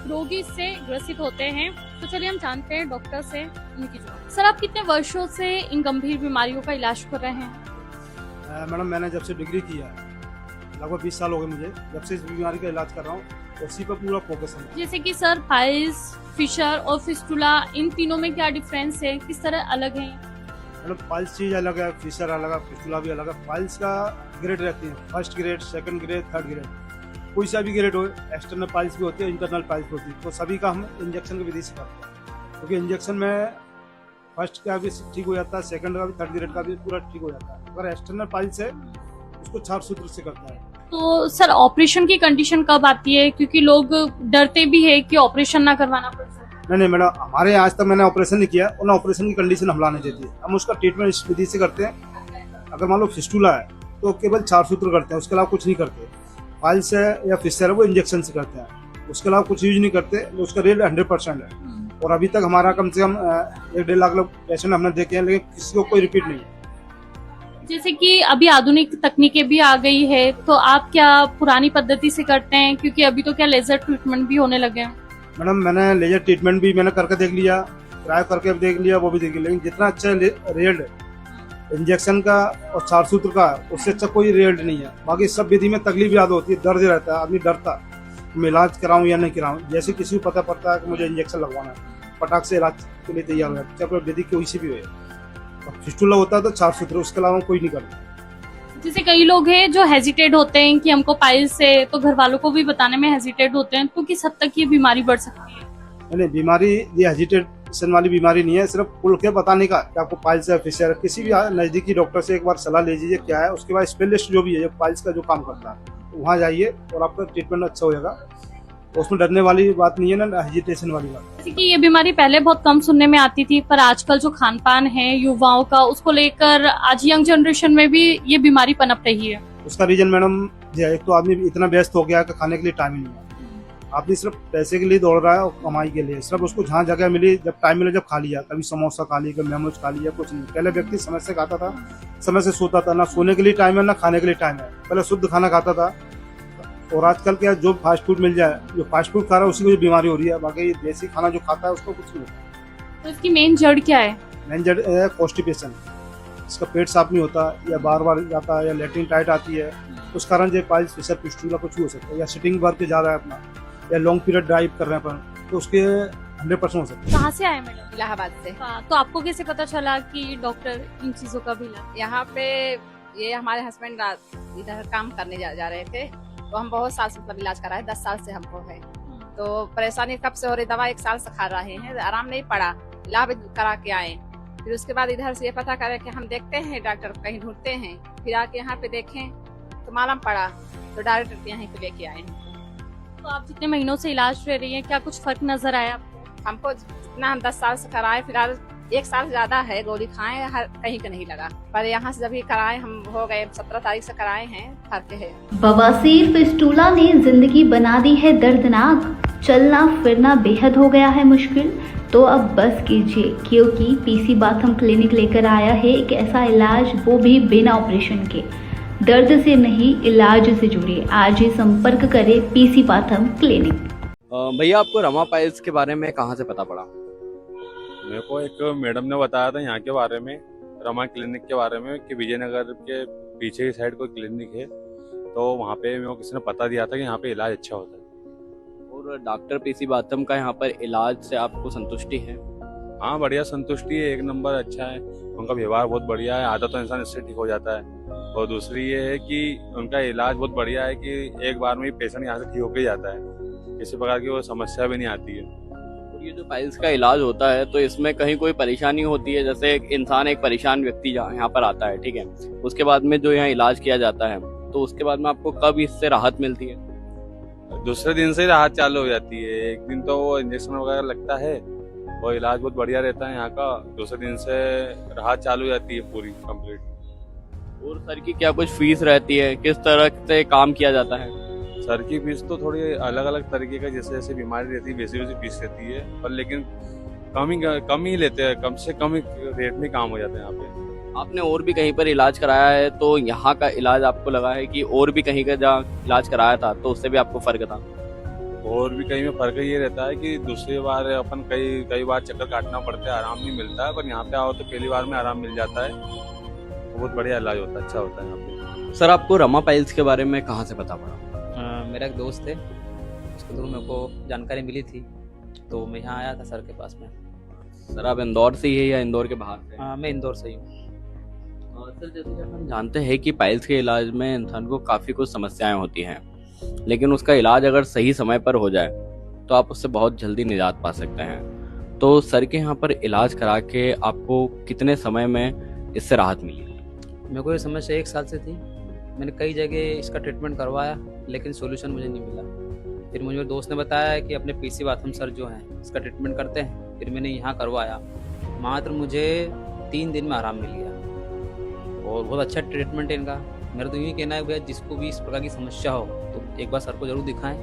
[SPEAKER 8] रोगी इससे ग्रसित होते हैं। तो चलिए हम जानते हैं डॉक्टर से उनकी जो। सर आप कितने वर्षों से इन गंभीर बीमारियों का इलाज कर रहे हैं?
[SPEAKER 2] मैडम मैंने जब से डिग्री किया लगभग 20 साल हो गए मुझे, जब से इस बीमारी का इलाज कर रहा हूँ, उसी पर पूरा फोकस है।
[SPEAKER 8] जैसे कि सर पाइल्स, फिशर और फिस्टुला, इन तीनों में क्या डिफरेंस है, किस तरह अलग है?
[SPEAKER 2] मतलब पाइल्स चीज अलग है, फिशर अलग है, फिस्टुला भी अलग है। पाइल्स का ग्रेड रहती है, first grade, second grade, third grade, कोई सा भी ग्रेड हो। एक्सटर्नल पाइल्स भी होती है, इंटरनल पाइल्स भी होती है। तो सभी का हम इंजेक्शन की विधि से करते हैं, क्योंकि इंजेक्शन में फर्स्ट का भी ठीक हो जाता है, सेकंड का भी, थर्ड ग्रेड का भी पूरा ठीक हो जाता है। अगर एक्सटर्नल पाइल्स है उसको 4 सूत्र से करता है।
[SPEAKER 8] तो सर ऑपरेशन की कंडीशन कब आती है, क्योंकि लोग डरते भी है कि ऑपरेशन ना करवाना पड़ सकता है?
[SPEAKER 2] नहीं मैडम, हमारे यहाँ आज तक मैंने ऑपरेशन नहीं किया, और ना ऑपरेशन की कंडीशन हम लाने देती है। हम उसका ट्रीटमेंट इस विधि से करते हैं। अगर मान लो फिस्टुला है तो केवल 4 सूत्र करते हैं, उसके अलावा कुछ नहीं करते। पाइल्स है या फिशर है वो इंजेक्शन से करते हैं, उसके अलावा कुछ यूज नहीं करते। उसका रेट 100% है, और अभी तक हमारा कम से कम 1-1.5 लाख लोग पेशेंट हमने देखे हैं, लेकिन किसी को कोई रिपीट नहीं है।
[SPEAKER 8] जैसे कि अभी आधुनिक तकनीकें भी आ गई है, तो आप क्या पुरानी पद्धति से करते हैं, क्योंकि अभी तो क्या लेजर ट्रीटमेंट भी होने लगे हैं?
[SPEAKER 2] मैडम मैंने लेजर ट्रीटमेंट भी मैंने करके देख लिया, ट्राई करके देख लिया, वो भी देख लिया, लेकिन जितना अच्छा रिजल्ट इंजेक्शन का और 4 सूत्र का उससे अच्छा कोई रिजल्ट नहीं है। बाकी सब विधि में तकलीफ ज्यादा होती है, दर्द रहता है, आदमी डरता मैं इलाज कराऊं या नहीं कराऊं। जैसे किसी को पता पड़ता है कि मुझे इंजेक्शन लगवाना है, फटाक से इलाज के लिए तैयार हो जाता है, चाहे विधि कोई सी भी हो। फिस्टुला होता है तो 4 सूत्र, उसके अलावा कोई नहीं करता।
[SPEAKER 8] जैसे कई लोग हैं जो हेजिटेट होते हैं कि हमको पाइल्स है, तो घर वालों को भी बताने में हेजिटेट होते हैं, तो किस हद तक ये बीमारी बढ़ सकती है?
[SPEAKER 2] नहीं, बीमारी ये हेजिटेशन वाली बीमारी नहीं है, सिर्फ खुल के बताने का कि आपको पाइल्स है, फिशर है। किसी भी नजदीकी डॉक्टर से एक बार सलाह ले लीजिए क्या है, उसके बाद स्पेशलिस्ट जो भी है, जो पाइल्स का जो काम करता है, वहाँ जाइए और आपका ट्रीटमेंट अच्छा हो जाएगा। उसमें डरने वाली बात नहीं है ना, हेजिटेशन वाली बात।
[SPEAKER 8] जैसे कि ये बीमारी पहले बहुत कम सुनने में आती थी, पर आजकल जो खान पान है युवाओं का, उसको लेकर आज यंग जनरेशन में भी ये बीमारी पनप रही है।
[SPEAKER 2] उसका रीजन मैडम एक तो आदमी इतना व्यस्त हो गया कि खाने के लिए टाइम ही नहीं है। आदमी सिर्फ पैसे के लिए दौड़ रहा है और कमाई के लिए, सिर्फ उसको जहाँ जगह मिली, जब टाइम मिले, जब खा लिया। कभी समोसा खा लिया, कभी मोमोज खा लिया, कुछ नहीं। पहले व्यक्ति समय से खाता था, समय से सोता था, ना सोने के लिए टाइम है ना खाने के लिए टाइम है। पहले शुद्ध खाना खाता था, और आजकल क्या जो फास्ट फूड मिल जाए, जो फास्ट फूड खा रहा है उसी को जो बीमारी हो रही है, बाकी देसी खाना जो खाता है उसको कुछ नहीं होता।
[SPEAKER 8] तो इसकी मेन जड़ क्या है?
[SPEAKER 2] मेन जड़ है कॉन्स्टिपेशन, इसका पेट साफ नहीं होता या बार बार जाता है या लेटरिन टाइट आती है, उस कारण जो पाइल्स फिशर फिस्टुला कुछ भी हो सकता है, या सिटिंग वर्क के ज़्यादा है अपना, या लॉन्ग पीरियड ड्राइव कर रहे हैं अपन, तो उसके 100% हो सकता है।
[SPEAKER 8] कहाँ से आए मैडम?
[SPEAKER 9] इलाहाबाद से।
[SPEAKER 8] हाँ, तो आपको कैसे पता चला कि डॉक्टर इन चीजों का भी इलाज?
[SPEAKER 9] यहाँ पे ये हमारे हस्बैंड इधर काम करने जा रहे थे, तो हम बहुत साल से मतलब इलाज कराए, 10 साल से हमको है। तो परेशानी कब से हो रही, दवा 1 साल से खा रहे हैं, आराम नहीं पड़ा, इलाज करा के आए। फिर उसके बाद इधर से ये पता करे कि हम देखते हैं डॉक्टर कहीं ढूंढते हैं, फिर आके यहाँ पे देखें तो मालूम पड़ा, तो डायरेक्टर यहाँ पे लेके आए हैं।
[SPEAKER 8] तो आप जितने महीनों से इलाज ले रही हैं, क्या कुछ फर्क नजर आया आपको?
[SPEAKER 9] हमको जितना हम 10 साल से कराए, फिलहाल 1 साल से ज्यादा है, गोली खाए हर कहीं का नहीं लगा, पर यहाँ से जब भी कराए हम हो गए 17 तारीख से कराए हैं, फर्क है।
[SPEAKER 10] बवासीर फिस्टुला ने जिंदगी बना दी है दर्दनाक, चलना फिरना बेहद हो गया है मुश्किल, तो अब बस कीजिए, क्योंकि पीसी बाथम क्लिनिक लेकर आया है एक ऐसा इलाज, वो भी बिना ऑपरेशन के। दर्द से नहीं, इलाज से जुड़िए, आज ही संपर्क करें पीसी बाथम क्लिनिक।
[SPEAKER 1] भैया, आपको रमा पाइल्स के बारे में कहाँ से पता पड़ा?
[SPEAKER 11] मेरे को एक मैडम ने बताया था यहाँ के बारे में, रमा क्लिनिक के बारे में, कि विजयनगर के पीछे की साइड कोई क्लिनिक है, तो वहाँ पे मेरे को किसी ने पता दिया था कि यहाँ पे इलाज अच्छा होता है।
[SPEAKER 1] और डॉक्टर पीसी बाथम का यहाँ पर इलाज से आपको संतुष्टि है?
[SPEAKER 11] हाँ, बढ़िया संतुष्टि है, 1 नंबर अच्छा है, उनका व्यवहार बहुत बढ़िया है, आधा तो इंसान इससे ठीक हो जाता है। और दूसरी ये है कि उनका इलाज बहुत बढ़िया है कि एक बार में ही पेशेंट यहाँ से ठीक होकर जाता है, किसी प्रकार की वो समस्या भी नहीं आती है।
[SPEAKER 1] और ये जो पाइल्स का इलाज होता है, तो इसमें कहीं कोई परेशानी होती है? जैसे एक इंसान, एक परेशान व्यक्ति यहाँ पर आता है, ठीक है, उसके बाद में जो यहाँ इलाज किया जाता है, तो उसके बाद में आपको कब इससे राहत मिलती है?
[SPEAKER 11] दूसरे दिन से ही राहत चालू हो जाती है, एक दिन तो वो इंजेक्शन वगैरह लगता है और इलाज बहुत बढ़िया रहता है यहाँ का, दूसरे दिन से राहत चालू हो जाती है पूरी कंप्लीट।
[SPEAKER 1] और सर की क्या कुछ फीस रहती है? किस तरह से काम किया जाता है?
[SPEAKER 11] सर की फीस तो थोड़ी अलग अलग तरीके का, जैसे जैसे बीमारी रहती है वैसी वैसी फीस रहती है, पर लेकिन कम ही लेते हैं, कम से कम रेट में काम हो जाता है यहाँ पे।
[SPEAKER 1] आपने और भी कहीं पर इलाज कराया है, तो यहाँ का इलाज आपको लगा है कि और भी कहीं का जहाँ इलाज कराया था तो उससे भी आपको फर्क था?
[SPEAKER 11] और भी कहीं में फर्क ये रहता है कि दूसरी बार अपन कई बार चक्कर काटना पड़ता है, आराम नहीं मिलता है, पर यहाँ पे आओ तो पहली बार में आराम मिल जाता है, बहुत बढ़िया इलाज होता है, अच्छा होता है यहाँ पे।
[SPEAKER 1] सर, आपको रमा पाइल्स के बारे में कहाँ से पता पड़ा?
[SPEAKER 12] मेरा एक दोस्त है, उसके थ्रू मेरे को जानकारी मिली थी, तो मैं यहाँ आया था सर के पास में।
[SPEAKER 1] सर, आप इंदौर से ही है या इंदौर के बाहर से?
[SPEAKER 12] हाँ, मैं इंदौर से ही हूँ।
[SPEAKER 1] सर, जैसे कि हम जानते हैं कि पाइल्स के इलाज में इंसान को काफ़ी कुछ समस्याएं होती हैं, लेकिन उसका इलाज अगर सही समय पर हो जाए तो आप उससे बहुत जल्दी निजात पा सकते हैं। तो सर के यहाँ पर इलाज करा के आपको कितने समय में इससे राहत मिली?
[SPEAKER 12] मेरे को ये समस्या 1 साल से थी, मैंने कई जगह इसका ट्रीटमेंट करवाया, लेकिन सोल्यूशन मुझे नहीं मिला। फिर मुझे दोस्त ने बताया कि अपने पीसी बाथम सर जो हैं इसका ट्रीटमेंट करते हैं, फिर मैंने यहाँ करवाया, मात्र मुझे 3 दिन में आराम मिल गया और बहुत अच्छा ट्रीटमेंट है इनका। मेरा तो यही कहना है भैया, जिसको भी इस प्रकार की समस्या हो तो एक बार सर को जरूर दिखाएं,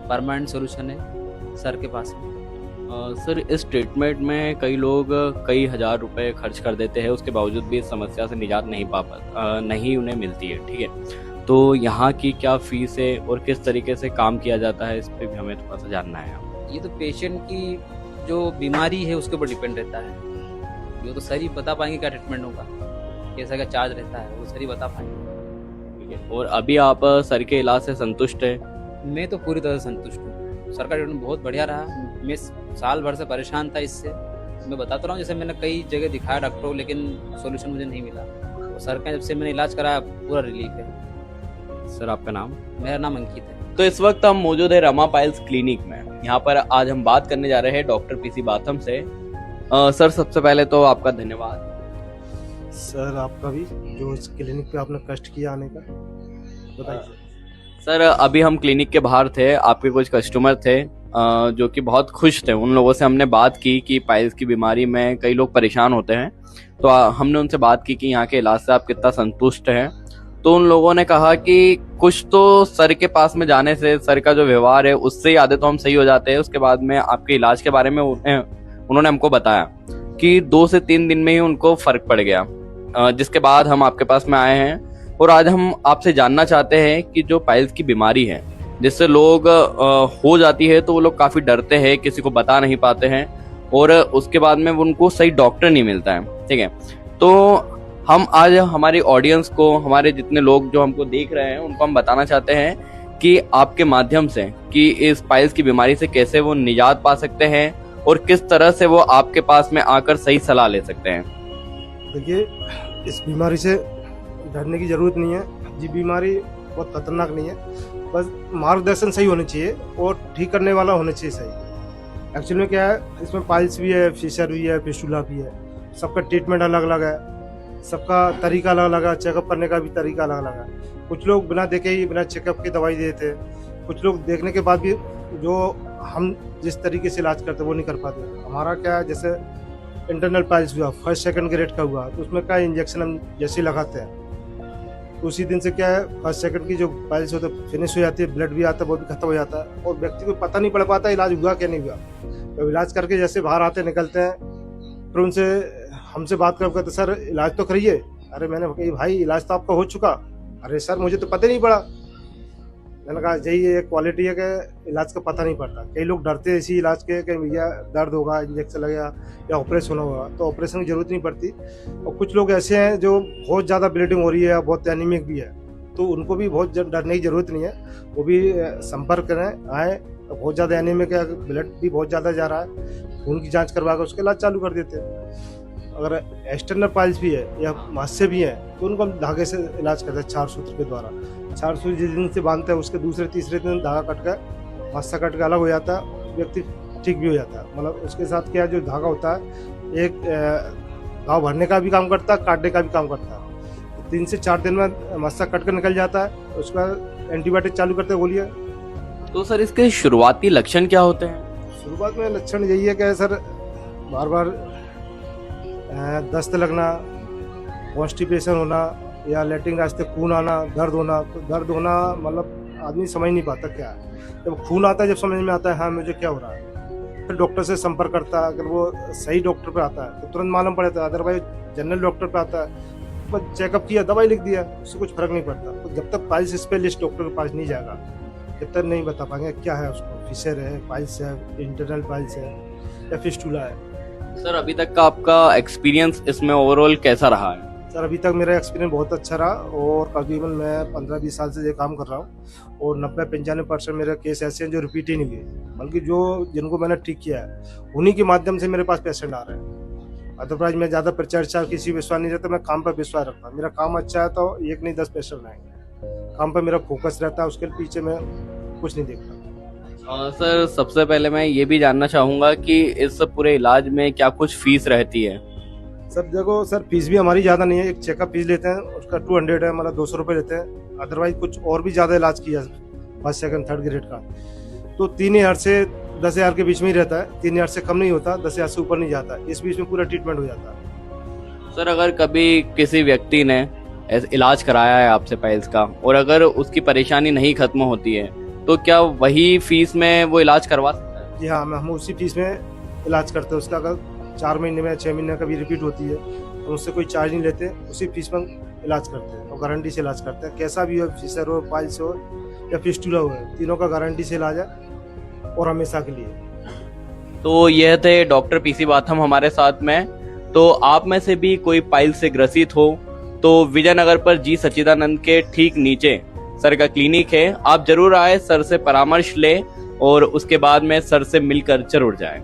[SPEAKER 12] परमानेंट सोल्यूशन है सर के पास में।
[SPEAKER 1] सर, इस ट्रीटमेंट में कई लोग कई हज़ार रुपए खर्च कर देते हैं, उसके बावजूद भी इस समस्या से निजात नहीं उन्हें मिलती है, ठीक है, तो यहाँ की क्या फीस है और किस तरीके से काम किया जाता है, इस पर भी हमें थोड़ा सा जानना है।
[SPEAKER 12] ये तो पेशेंट की जो बीमारी है उसके ऊपर डिपेंड रहता है, ये तो सर ही बता पाएंगे क्या ट्रीटमेंट होगा, कैसा क्या चार्ज रहता है, वो सर ही बता पाएंगे।
[SPEAKER 1] ठीक है, और अभी आप सर के इलाज से संतुष्ट है?
[SPEAKER 12] मैं तो पूरी तरह से संतुष्ट हूँ, सर का ट्रीटमेंट बहुत बढ़िया रहा। मैं साल भर से परेशान था इससे, मैं बताता रहा हूँ, जैसे मैंने कई जगह दिखाया डॉक्टरों को, लेकिन सोल्यूशन मुझे नहीं मिला, तो सर का जब से मैंने इलाज कराया पूरा रिलीफ है।
[SPEAKER 1] सर, आपका नाम?
[SPEAKER 12] मेरा नाम अंकित है।
[SPEAKER 1] तो इस वक्त हम मौजूद है रमा पाइल्स क्लिनिक में। यहाँ पर आज हम बात करने जा रहे हैं डॉक्टर पीसी बाथम से। सर, सबसे पहले तो आपका धन्यवाद।
[SPEAKER 2] सर, आपका भी, जो इस क्लिनिक पे आपने कष्ट किया आने का, बताइए।
[SPEAKER 1] सर, अभी हम क्लिनिक के बाहर थे, आपके कुछ कस्टमर थे जो कि बहुत खुश थे। उन लोगों से हमने बात की कि पाइल्स की बीमारी में कई लोग परेशान होते हैं, तो हमने उनसे बात की कि यहाँ के इलाज से आप कितना संतुष्ट हैं। तो उन लोगों ने कहा कि कुछ तो सर के पास में जाने से, सर का जो व्यवहार है उससे ही आधे तो हम सही हो जाते हैं। उसके बाद में आपके इलाज के बारे में उन्होंने हमको बताया कि 2 से 3 दिन में ही उनको फर्क पड़ गया, जिसके बाद हम आपके पास में आए हैं। और आज हम आपसे जानना चाहते हैं कि जो पाइल्स की बीमारी है जिससे लोग हो जाती है तो वो लोग काफ़ी डरते हैं, किसी को बता नहीं पाते हैं और उसके बाद में उनको सही डॉक्टर नहीं मिलता है। ठीक है, तो हम आज हमारी ऑडियंस को, हमारे जितने लोग जो हमको देख रहे हैं उनको हम बताना चाहते हैं कि आपके माध्यम से कि इस पाइल्स की बीमारी से कैसे वो निजात पा सकते हैं और किस तरह से वो आपके पास में आकर सही सलाह ले सकते हैं।
[SPEAKER 2] देखिए, इस बीमारी से डरने की ज़रूरत नहीं है। ये बीमारी बहुत खतरनाक नहीं है, बस मार्गदर्शन सही होना चाहिए और ठीक करने वाला होना चाहिए सही। एक्चुअली में क्या है, इसमें पाइल्स भी है, फिशर भी है, फिस्टुला भी है। सबका ट्रीटमेंट अलग अलग है, सबका तरीका अलग अलग है, चेकअप करने का भी तरीका अलग अलग है। कुछ लोग बिना देखे ही, बिना चेकअप की दवाई देते हैं, कुछ लोग देखने के बाद भी जो हम जिस तरीके से इलाज करते हैं वो नहीं कर पाते। हमारा क्या है, जैसे इंटरनल पाइल्स हुआ, फर्स्ट सेकंड ग्रेड का हुआ, तो उसमें क्या इंजेक्शन हम जैसे लगाते हैं तो उसी दिन से क्या है, फर्स्ट सेकंड की जो पाइल्स होते हैं फिनिश हो जाती है, ब्लड भी आता है, वो भी खत्म हो जाता है और व्यक्ति को पता नहीं पड़ पाता इलाज हुआ क्या नहीं हुआ। तो इलाज करके जैसे बाहर आते निकलते हैं, फिर उनसे हमसे बात कर कहते सर इलाज तो करिए। अरे मैंने कहा भाई इलाज तो आपका हो चुका। अरे सर मुझे तो पता ही नहीं पड़ा। मैंने कहा यही एक क्वालिटी है कि इलाज का पता नहीं पड़ता। कई लोग डरते हैं इसी इलाज के कि भैया दर्द होगा, इंजेक्शन लगेगा या ऑपरेशन होगा, तो ऑपरेशन की जरूरत नहीं पड़ती। और कुछ लोग ऐसे हैं जो बहुत ज़्यादा ब्लीडिंग हो रही है, बहुत एनीमिक भी है, तो उनको भी बहुत डरने की जरूरत नहीं है। वो भी संपर्क करें, आए। बहुत ज़्यादा एनीमिक है, ब्लड भी बहुत ज़्यादा जा रहा है, खून की जाँच करवा कर उसके इलाज चालू कर देते हैं। अगर एक्सटर्नल पाइल्स भी है या मास्से भी हैं तो उनको हम धागे से इलाज करते हैं, 4 सूत्र के द्वारा। 4 सूत्र जिस दिन से बांधते हैं उसके दूसरे तीसरे दिन धागा कट कर, मास्सा कट कर अलग हो जाता है, व्यक्ति ठीक भी हो जाता है। मतलब उसके साथ क्या जो धागा होता है, एक घाव भरने का भी काम करता है, काटने का भी काम करता है। 3 से 4 दिन में मास्सा कट कर निकल जाता है, उसका एंटीबायोटिक चालू करते हैं गोलियाँ।
[SPEAKER 1] तो सर इसके शुरुआती लक्षण क्या होते हैं?
[SPEAKER 2] शुरुआत में लक्षण यही है कि सर बार बार दस्त लगना, कॉन्स्टिपेशन होना या लैट्रिन रास्ते खून आना, दर्द होना। तो दर्द होना मतलब आदमी समझ नहीं पाता क्या है। जब खून आता है, जब समझ में आता है हाँ मुझे क्या हो रहा है, फिर डॉक्टर से संपर्क करता है। अगर वो सही डॉक्टर पे आता है तो तुरंत मालूम पड़ जाता है, अदरवाइज जनरल डॉक्टर पे आता है, बस चेकअप किया, दवाई लिख दिया, उससे कुछ फर्क नहीं पड़ता। तो जब तक पाइल्स स्पेशलिस्ट डॉक्टर के पास नहीं जाएगा जब तक नहीं बता पाएंगे क्या है उसको, फिशर है, पाइल्स है, इंटरनल पाइल्स है या फिस्टुला है।
[SPEAKER 1] सर अभी तक का आपका एक्सपीरियंस इसमें ओवरऑल कैसा रहा है?
[SPEAKER 2] सर अभी तक मेरा एक्सपीरियंस बहुत अच्छा रहा और तकरीबन मैं 15-20 साल से ये काम कर रहा हूँ और 90-95% मेरे केस ऐसे हैं जो रिपीट ही नहीं हुए, बल्कि जो जिनको मैंने ठीक किया है उन्हीं के माध्यम से मेरे पास पेशेंट आ रहे हैं। अदरवाइज मैं ज़्यादा प्रचर्चा किसी विश्वास नहीं रहता, मैं काम पर विश्वास रखता हूँ। मेरा काम अच्छा है तो 1 नहीं 10 पेशेंट आएंगे। काम पर मेरा फोकस रहता है, उसके पीछे मैं कुछ नहीं देखता।
[SPEAKER 1] सर सबसे पहले मैं ये भी जानना चाहूँगा कि इस पूरे इलाज में क्या कुछ फीस रहती है?
[SPEAKER 2] सर देखो सर, फीस भी हमारी ज़्यादा नहीं है। एक चेकअप फीस लेते हैं, उसका 200 है, मतलब 200 रुपये लेते हैं। अदरवाइज कुछ और भी ज़्यादा इलाज किया फर्स्ट सेकंड थर्ड ग्रेड का तो 3000 से 10,000 के बीच में ही रहता है। 3000 से कम नहीं होता, 10,000 से ऊपर नहीं जाता। इस बीच में पूरा ट्रीटमेंट हो जाता है।
[SPEAKER 1] सर अगर कभी किसी व्यक्ति ने इलाज कराया है आपसे पाइल्स का और अगर उसकी परेशानी नहीं खत्म होती है तो क्या वही फीस में वो इलाज करवा सकता है?
[SPEAKER 2] जी हाँ, हम उसी फीस में इलाज करते हैं। उसका अगर 4 महीने में 6 महीने का भी रिपीट होती है तो उससे कोई चार्ज नहीं लेते, उसी फीस में इलाज करते हैं और गारंटी से इलाज करते हैं। कैसा भी हो, फिशर हो, पाइल्स हो या फिस्टुला हो, तीनों का गारंटी से इलाज है और हमेशा के लिए।
[SPEAKER 1] तो यह थे डॉक्टर पीसी बाथम हमारे साथ में। तो आप में से भी कोई पाइल्स से ग्रसित हो तो विजयनगर पर जी सच्चिदानंद के ठीक नीचे सर का क्लिनिक है, आप जरूर आए, सर से परामर्श ले और उसके बाद में सर से मिलकर जरूर जाएं।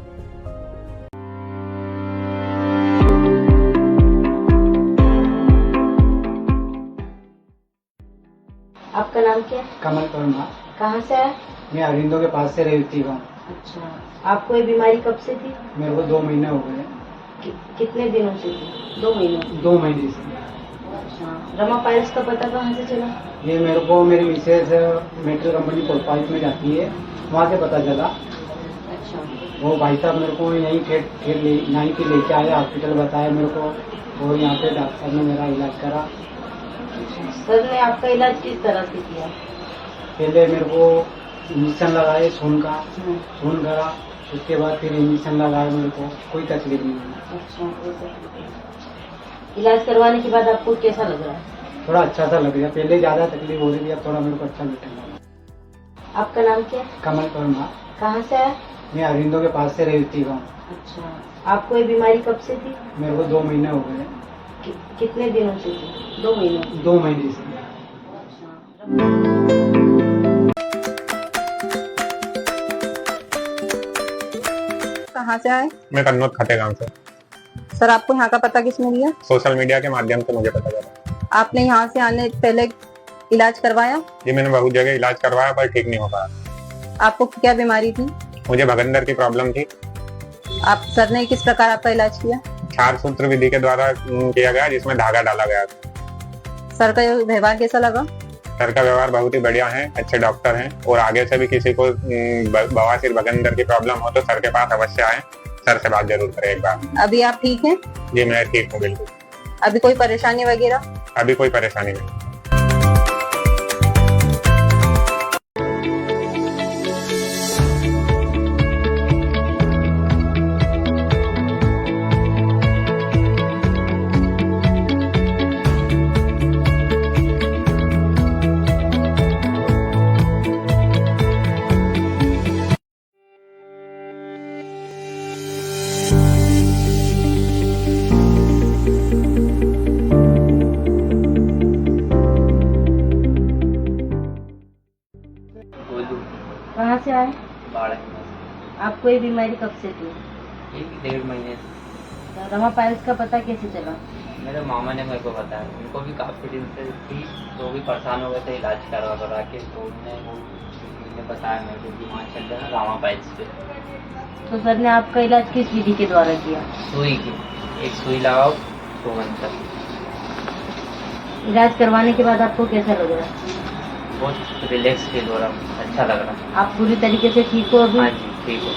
[SPEAKER 13] आपका नाम क्या है?
[SPEAKER 4] कमल परमार।
[SPEAKER 13] कहाँ से है?
[SPEAKER 4] मैं अरिंदो के पास से रहती हूँ।
[SPEAKER 13] अच्छा, आपको ये बीमारी कब से थी?
[SPEAKER 4] मेरे को 2 महीने हो गए।
[SPEAKER 13] कितने दिनों से थी? 2 महीने।
[SPEAKER 4] 2 महीने से।
[SPEAKER 13] अच्छा, रमा पाइल्स का पता कहाँ से चला?
[SPEAKER 4] ये मेरे को मेरी मिसेज मेटल कंपनी पोलपाइप में जाती है, वहाँ से पता चला।
[SPEAKER 13] अच्छा,
[SPEAKER 4] वो भाई साहब मेरे को यहीं यहीं के लेके आए, हॉस्पिटल बताया मेरे को और यहाँ पे डॉक्टर ने मेरा इलाज करा।
[SPEAKER 13] सर ने आपका इलाज किस तरह से किया?
[SPEAKER 4] पहले मेरे को इंजेक्शन लगाए खून का, खून करा, उसके बाद फिर इंजेक्शन लगाया, मेरे को कोई तकलीफ नहीं हुई।
[SPEAKER 13] अच्छा, इलाज करवाने के बाद आपको कैसा लग रहा है?
[SPEAKER 4] थोड़ा अच्छा सा लग गया। पहले ज़्यादा तकलीफ हो रही थी, अब थोड़ा मेरे को अच्छा लगने लगा।
[SPEAKER 13] आपका नाम क्या है?
[SPEAKER 4] कमल परमार।
[SPEAKER 13] कहाँ से आए?
[SPEAKER 4] मैं अरिंदों के पास से रहती हूँ।
[SPEAKER 13] अच्छा, आपको ये बीमारी कब से थी?
[SPEAKER 4] मेरे को 2 महीने हो गए।
[SPEAKER 13] कितने दिनों से थी? 2 महीने।
[SPEAKER 4] 2 महीने से।
[SPEAKER 14] कहाँ से आए?
[SPEAKER 15] मैं कन्नौज खटे गांव से।
[SPEAKER 14] सर, आपको यहाँ का पता किसने दिया?
[SPEAKER 15] सोशल मीडिया के माध्यम से मुझे पता चला।
[SPEAKER 14] आपने यहाँ से आने पहले इलाज करवाया?
[SPEAKER 15] जी, मैंने बहुत जगह इलाज करवाया पर ठीक नहीं हो पाया।
[SPEAKER 14] आपको क्या बीमारी थी?
[SPEAKER 15] मुझे भगंदर की प्रॉब्लम थी।
[SPEAKER 14] आप सर ने किस प्रकार आपका इलाज किया?
[SPEAKER 15] 4 सूत्र विधि के द्वारा किया गया, जिसमें धागा डाला गया।
[SPEAKER 14] सर का ये व्यवहार कैसा लगा?
[SPEAKER 15] सर का व्यवहार बहुत ही बढ़िया है, अच्छे डॉक्टर हैं और आगे से भी किसी को बवासीर भगंदर की प्रॉब्लम हो तो सर के पास अवश्य आए, सर से बात जरूर करें एक बार।
[SPEAKER 14] अभी आप ठीक हैं?
[SPEAKER 15] जी, मैं ठीक हूँ बिल्कुल।
[SPEAKER 14] अभी कोई परेशानी वगैरह?
[SPEAKER 15] अभी कोई परेशानी नहीं।
[SPEAKER 13] कहाँ से आए?
[SPEAKER 1] बाढ़
[SPEAKER 13] आपको ये बीमारी कब से थी?
[SPEAKER 1] 1-1.5 महीने से।
[SPEAKER 13] रमा पाइल्स का पता कैसे चला?
[SPEAKER 1] मेरे मामा ने मेरे को बताया, उनको भी काफ़ी दिन से थी तो भी परेशान हो गए थे इलाज करवा के, तो उन्होंने बताया मेरे को बीमार चल रहा है रामा पाइल्स पे।
[SPEAKER 13] तो सर ने आपका इलाज किस विधि के द्वारा किया?
[SPEAKER 1] सुई की, एक सुई लगाओ 2 घंटा।
[SPEAKER 13] इलाज करवाने के बाद आपको कैसा लग रहा है?
[SPEAKER 1] बहुत रिलैक्स फील हो रहा, अच्छा लग रहा।
[SPEAKER 13] आप पूरी तरीके से ठीक हो अभी?
[SPEAKER 1] हाँ जी, ठीक हो,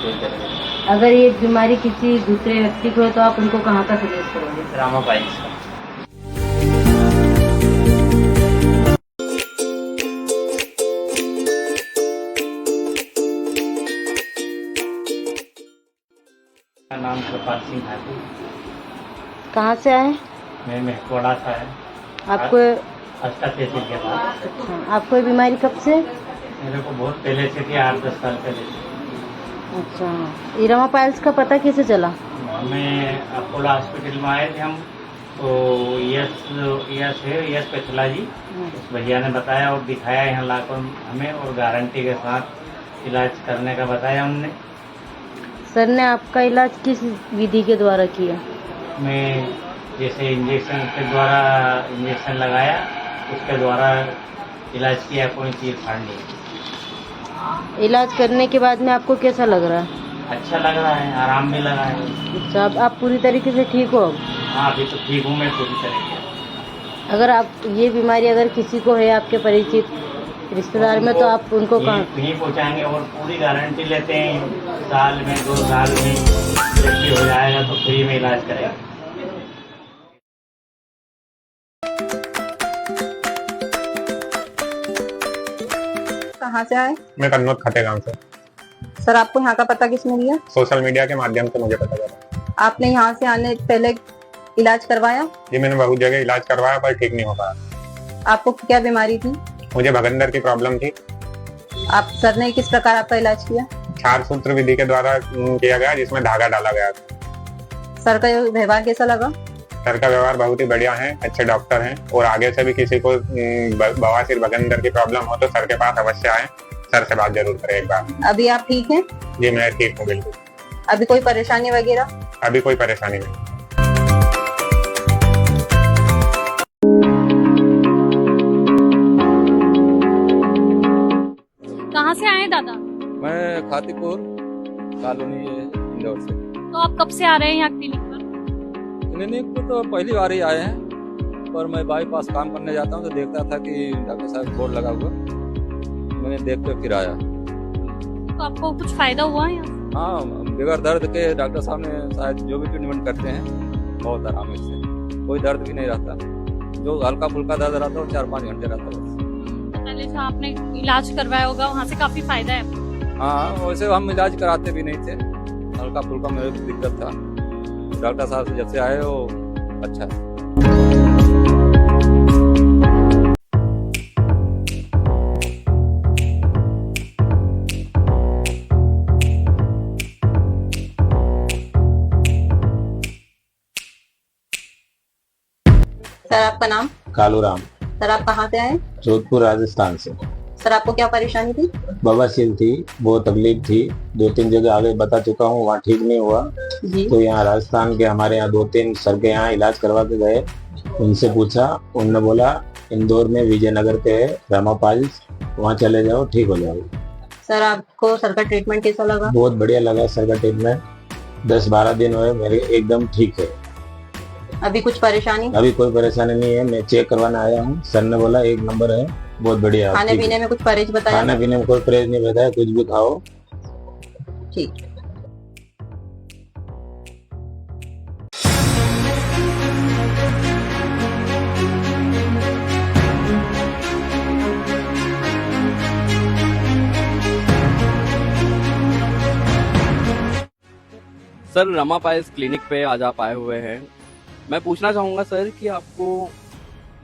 [SPEAKER 1] कोई तरह नहीं।
[SPEAKER 13] अगर ये बीमारी किसी दूसरे व्यक्ति को है तो आप उनको कहाँ का सजेस्ट करोगे?
[SPEAKER 1] रामा पाइल्स का। नाम कृपाल सिंह ठाकुर।
[SPEAKER 13] कहाँ से आए?
[SPEAKER 1] मैं मेहकोड़ा से है।
[SPEAKER 13] आपको
[SPEAKER 1] तहसील के पास।
[SPEAKER 13] अच्छा, आपको ये बीमारी कब से?
[SPEAKER 1] मेरे को बहुत पहले से थी, 8-10 साल पहले से।
[SPEAKER 13] अच्छा, ये रमा पाइल्स का पता कैसे चला?
[SPEAKER 1] हमें अपोलो हॉस्पिटल में आए थे हम, तो यस पैथोलॉजी उस भैया ने बताया और दिखाया यहाँ लाकर हमें, और गारंटी के साथ इलाज करने का बताया हमने।
[SPEAKER 13] सर ने आपका इलाज किस विधि के द्वारा किया?
[SPEAKER 1] मैं जैसे इंजेक्शन के द्वारा इंजेक्शन लगाया, उसके द्वारा इलाज किया, कोई चीज फाड़ नहीं।
[SPEAKER 13] इलाज करने के बाद में आपको कैसा लग रहा है?
[SPEAKER 1] अच्छा लग रहा है, आराम भी लगा है।
[SPEAKER 13] अच्छा, अब आप पूरी तरीके से ठीक हो?
[SPEAKER 1] हाँ, अभी तो ठीक हूँ मैं पूरी तरीके से।
[SPEAKER 13] अगर आप ये बीमारी अगर किसी को है आपके परिचित रिश्तेदार में, तो आप उनको कहाँ
[SPEAKER 1] नहीं पहुँचाएंगे, और पूरी गारंटी लेते हैं, साल में 2 साल में जब भी हो जाएगा तो फ्री में इलाज करेगा।
[SPEAKER 14] कहाँ से आए?
[SPEAKER 15] मैं कन्नौज खटे गांव से।
[SPEAKER 14] सर, आपको यहाँ का पता किसने दिया?
[SPEAKER 15] सोशल मीडिया के माध्यम से मुझे पता चला।
[SPEAKER 14] आपने यहाँ से आने पहले इलाज करवाया?
[SPEAKER 15] जी, मैंने बहुत जगह इलाज करवाया पर ठीक नहीं हो पाया।
[SPEAKER 14] आपको क्या बीमारी थी?
[SPEAKER 15] मुझे भगंदर की प्रॉब्लम थी।
[SPEAKER 14] आप सर ने किस प्रकार आपका इलाज किया?
[SPEAKER 15] 4 सूत्र विधि के द्वारा किया गया, जिसमें धागा डाला गया।
[SPEAKER 14] सर का ये व्यवहार कैसा लगा?
[SPEAKER 15] सर का व्यवहार बहुत ही बढ़िया है, अच्छे डॉक्टर हैं और आगे से भी किसी को बवासीर भगंदर की प्रॉब्लम हो तो सर के पास अवश्य आए, सर से बात जरूर करें एक बार।
[SPEAKER 14] अभी आप ठीक हैं?
[SPEAKER 15] जी, मैं ठीक हूँ बिल्कुल।
[SPEAKER 14] अभी कोई परेशानी वगैरह?
[SPEAKER 15] अभी कोई परेशानी नहीं।
[SPEAKER 8] कहाँ से आए दादा?
[SPEAKER 16] मैं खातीपुर कॉलोनी इंदौर से।
[SPEAKER 8] तो आप कब से आ रहे हैं यहाँ क्लिनिक पर?
[SPEAKER 16] क्लिनिक पर तो पहली बार ही आए हैं, पर मैं बाईपास काम करने जाता हूँ तो देखता था कि डॉक्टर साहब बोर्ड लगा हुआ, मैंने देख कर फिर आया।
[SPEAKER 8] तो आपको कुछ फायदा हुआ है यहाँ?
[SPEAKER 16] हाँ, बगैर दर्द के डॉक्टर साहब ने शायद जो भी ट्रीटमेंट करते हैं बहुत आराम से, कोई दर्द भी नहीं रहता, जो हल्का फुल्का दर्द रहता है वो 4-5 घंटे रहता है बस।
[SPEAKER 8] पहले जो आपने इलाज करवाया होगा वहाँ से काफी फायदा है?
[SPEAKER 16] हाँ, वैसे हम इलाज कराते भी नहीं थे, हल्का फुल्का मेरे को दिक्कत था, डॉक्टर साहब से जब से आए वो अच्छा है।
[SPEAKER 14] सर आपका नाम?
[SPEAKER 17] कालूराम,
[SPEAKER 14] सर आप कहाँ से आए?
[SPEAKER 17] जोधपुर राजस्थान से।
[SPEAKER 14] सर आपको क्या परेशानी थी?
[SPEAKER 17] बवासीर थी, बहुत तकलीफ थी, 2-3 जगह आगे बता चुका हूँ, वहाँ ठीक नहीं हुआ। तो यहाँ राजस्थान के हमारे यहाँ 2-3 सर के यहाँ इलाज करवा के गए। उनसे पूछा, उन्होंने बोला इंदौर में विजयनगर पे है रमा पाइल्स, वहाँ चले जाओ ठीक हो जाओगे।
[SPEAKER 14] सर आपको सर का ट्रीटमेंट कैसा लगा?
[SPEAKER 17] बहुत बढ़िया लगा सर का ट्रीटमेंट, 10-12 दिन हुए मेरे एकदम ठीक है।
[SPEAKER 14] अभी कुछ परेशानी?
[SPEAKER 17] अभी कोई परेशानी नहीं है, मैं चेक करवाने आया हूँ, सर ने बोला 1 नंबर है, बहुत बढ़िया।
[SPEAKER 14] खाने पीने में कुछ परहेज बताया?
[SPEAKER 17] खाने पीने में कोई परहेज नहीं बताया, कुछ भी खाओ
[SPEAKER 14] ठीक।
[SPEAKER 18] सर रमा पाइल्स क्लिनिक पे आज आप आए हुए हैं। मैं पूछना चाहूँगा सर कि आपको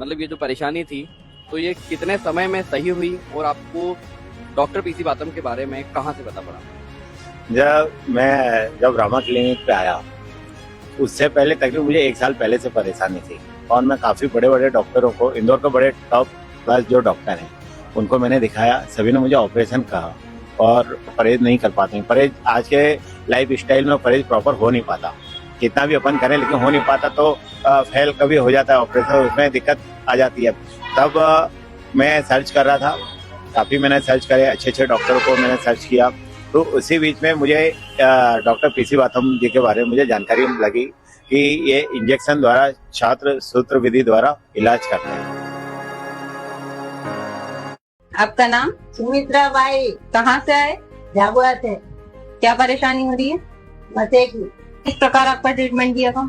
[SPEAKER 18] मतलब ये जो परेशानी थी तो ये कितने समय में सही हुई और आपको डॉक्टर पीसी बातम के बारे में कहाँ से पता पड़ा?
[SPEAKER 19] जब रमा क्लिनिक पे आया उससे पहले तकरीबन मुझे 1 साल पहले से परेशानी थी और मैं काफ़ी बड़े बड़े डॉक्टरों को, इंदौर के बड़े टॉप क्लास जो डॉक्टर हैं उनको मैंने दिखाया, सभी ने मुझे ऑपरेशन कहा और परहेज नहीं कर पाते हैं। परहेज आज के लाइफ स्टाइल में परहेज प्रॉपर हो नहीं पाता, कितना भी अपन करें लेकिन हो नहीं पाता, तो फेल कभी हो जाता है ऑपरेशन, उसमें दिक्कत आ जाती है। तब मैं सर्च कर रहा था, काफ़ी मैंने सर्च करे, अच्छे डॉक्टरों को मैंने सर्च किया, तो उसी बीच में मुझे डॉक्टर पीसी बाथम जी के बारे में मुझे जानकारी लगी कि ये इंजेक्शन द्वारा छात्र सूत्र विधि द्वारा इलाज करते हैं।
[SPEAKER 14] आपका नाम?
[SPEAKER 13] सुमित्रा बाई।
[SPEAKER 14] कहाँ से आए?
[SPEAKER 13] झाबुआ से।
[SPEAKER 14] क्या परेशानी हो रही है?
[SPEAKER 13] मथे की।
[SPEAKER 14] किस प्रकार आपका ट्रीटमेंट किया था?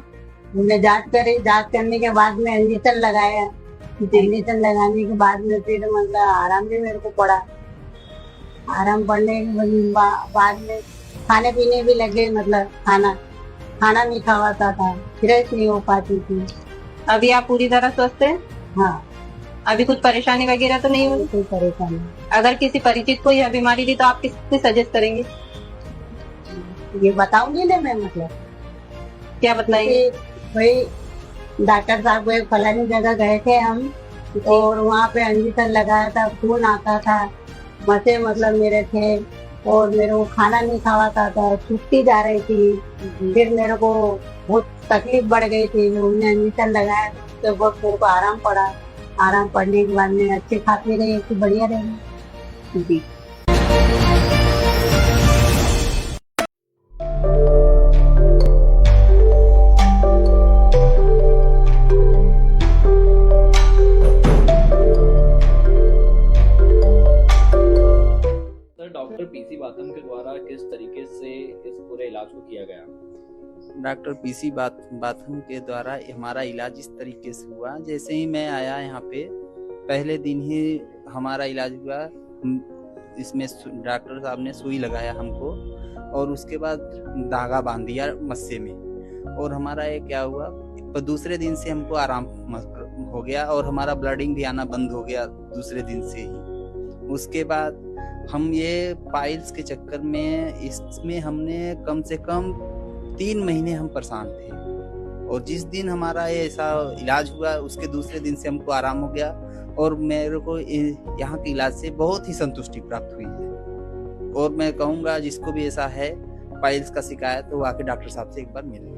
[SPEAKER 13] हमने जांच करी, जांच करने के बाद में इंजेक्शन लगाया, इंजेक्शन लगाने के बाद में फिर मतलब आराम भी मेरे को पड़ा। आराम पड़ने के बाद में खाने पीने भी लगे, मतलब खाना नहीं खावाता था, फ्रेश नहीं हो पाती थी।
[SPEAKER 14] अभी आप पूरी तरह स्वस्थ हैं?
[SPEAKER 13] हाँ।
[SPEAKER 14] अभी कुछ परेशानी वगैरह तो नहीं हुई?
[SPEAKER 13] कोई परेशानी।
[SPEAKER 14] अगर किसी परिचित को यह बीमारी थी तो आप किससे सजेस्ट करेंगे?
[SPEAKER 13] ये बताऊंगी ना मैं, मतलब
[SPEAKER 14] क्या बताएंगे?
[SPEAKER 13] वही डॉक्टर साहब को फलानी जगह गए थे हम और वहाँ पे इंजेक्शन लगाया था, खून आता था, मसे मतलब मेरे थे और मेरे को खाना नहीं खावाता था, छुट्टी जा रही थी, फिर मेरे को बहुत तकलीफ बढ़ गई थी, उन्होंने इंजेक्शन लगाया तो बहुत मेरे को आराम पड़ा। आराम पड़ने के बाद में अच्छे खाते रहे, तो बढ़िया रहे जी।
[SPEAKER 18] डॉक्टर पीसी बाथम के द्वारा किस तरीके से इस पूरे इलाज को किया गया?
[SPEAKER 12] डॉक्टर पीसी बाथम के द्वारा हमारा इलाज इस तरीके से हुआ, जैसे ही मैं आया यहाँ पे पहले दिन ही हमारा इलाज हुआ। इसमें डॉक्टर साहब ने सुई लगाया हमको और उसके बाद धागा बांध दिया मस्से में, और हमारा ये क्या हुआ, पर दूसरे दिन से हमको आराम हो गया और हमारा ब्लडिंग भी आना बंद हो गया दूसरे दिन से ही। उसके बाद हम ये पाइल्स के चक्कर में इसमें हमने कम से कम 3 महीने हम परेशान थे, और जिस दिन हमारा ये ऐसा इलाज हुआ उसके दूसरे दिन से हमको आराम हो गया और मेरे को यहाँ के इलाज से बहुत ही संतुष्टि प्राप्त हुई है। और मैं कहूँगा जिसको भी ऐसा है पाइल्स का शिकायत, तो आके डॉक्टर साहब से एक बार मिले।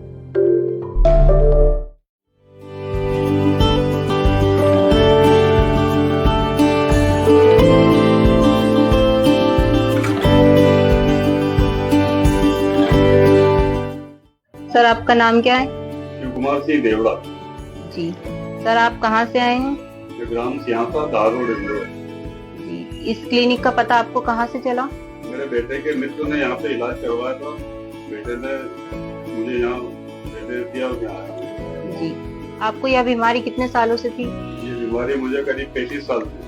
[SPEAKER 14] सर आपका नाम क्या है?
[SPEAKER 20] शिव कुमार सिंह देवड़ा
[SPEAKER 14] जी। सर आप कहाँ से आए हैं?
[SPEAKER 20] ग्राम सियासा दारोड इंदौर।
[SPEAKER 14] इस क्लिनिक का पता आपको कहाँ से चला?
[SPEAKER 20] मेरे बेटे के मित्र ने यहाँ पे इलाज करवाया था, बेटे ने मुझे यहाँ भेज दिया और यहाँ आया।
[SPEAKER 14] जी। आपको यह बीमारी कितने सालों से थी?
[SPEAKER 20] ये बीमारी मुझे करीब 35 साल थी।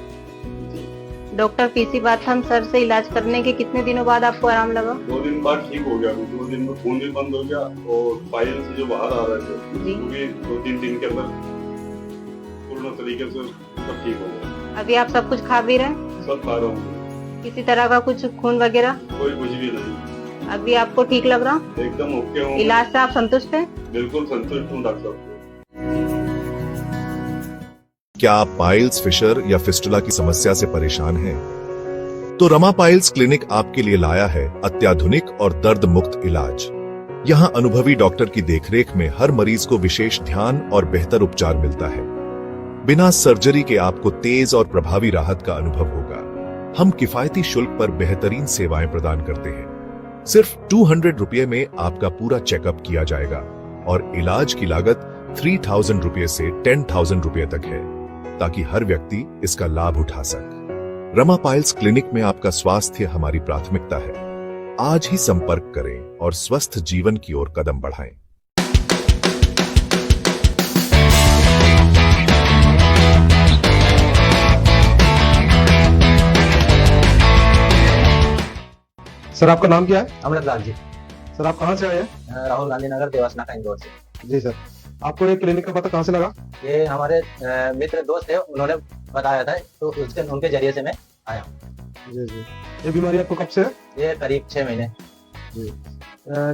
[SPEAKER 14] डॉक्टर पीसी बाथम सर से इलाज करने के कितने दिनों बाद आपको आराम लगा?
[SPEAKER 20] 2 दिन बाद ठीक हो गया, 2 दिन में खून भी बंद हो गया और पाइल से जो बाहर आ रहे थे वो भी 2-3 दिन के अंदर पूर्ण तरीके से सब ठीक हो गया।
[SPEAKER 14] अभी आप सब कुछ खा भी रहे हैं?
[SPEAKER 20] सब खा रहा हूँ।
[SPEAKER 14] किसी तरह का कुछ खून वगैरह?
[SPEAKER 20] कोई कुछ भी नहीं।
[SPEAKER 14] अभी आपको ठीक लग रहा?
[SPEAKER 20] एकदम ओके हूँ।
[SPEAKER 14] इलाज से आप संतुष्ट हैं?
[SPEAKER 20] बिल्कुल संतुष्ट हूँ डॉक्टर साहब।
[SPEAKER 21] क्या आप पाइल्स, फिशर या फिस्टुला की समस्या से परेशान हैं? तो रमा पाइल्स क्लिनिक आपके लिए लाया है अत्याधुनिक और दर्द मुक्त इलाज। यहाँ अनुभवी डॉक्टर की देखरेख में हर मरीज को विशेष ध्यान और बेहतर उपचार मिलता है। बिना सर्जरी के आपको तेज और प्रभावी राहत का अनुभव होगा। हम किफायती शुल्क पर बेहतरीन सेवाएं प्रदान करते हैं। सिर्फ 200 रुपये में आपका पूरा चेकअप किया जाएगा और इलाज की लागत 3000 रुपये से 10,000 रुपये तक है, ताकि हर व्यक्ति इसका लाभ उठा सके। रमा पाइल्स क्लिनिक में आपका स्वास्थ्य हमारी प्राथमिकता है। आज ही संपर्क करें और स्वस्थ जीवन की ओर कदम बढ़ाएं।
[SPEAKER 3] सर आपका नाम क्या है?
[SPEAKER 22] अमृतलाल जी।
[SPEAKER 3] सर आप कहाँ से आए हैं?
[SPEAKER 22] राहुल गांधी नगर देवासना का इंदौर से।
[SPEAKER 3] जी सर, आपको ये क्लिनिक का पता कहाँ से लगा?
[SPEAKER 22] ये हमारे मित्र दोस्त है, उन्होंने बताया था, तो उनके जरिए से मैं आया हूँ।
[SPEAKER 3] जी जी। ये बीमारी आपको कब से है?
[SPEAKER 22] ये करीब 6 महीने।
[SPEAKER 3] जी।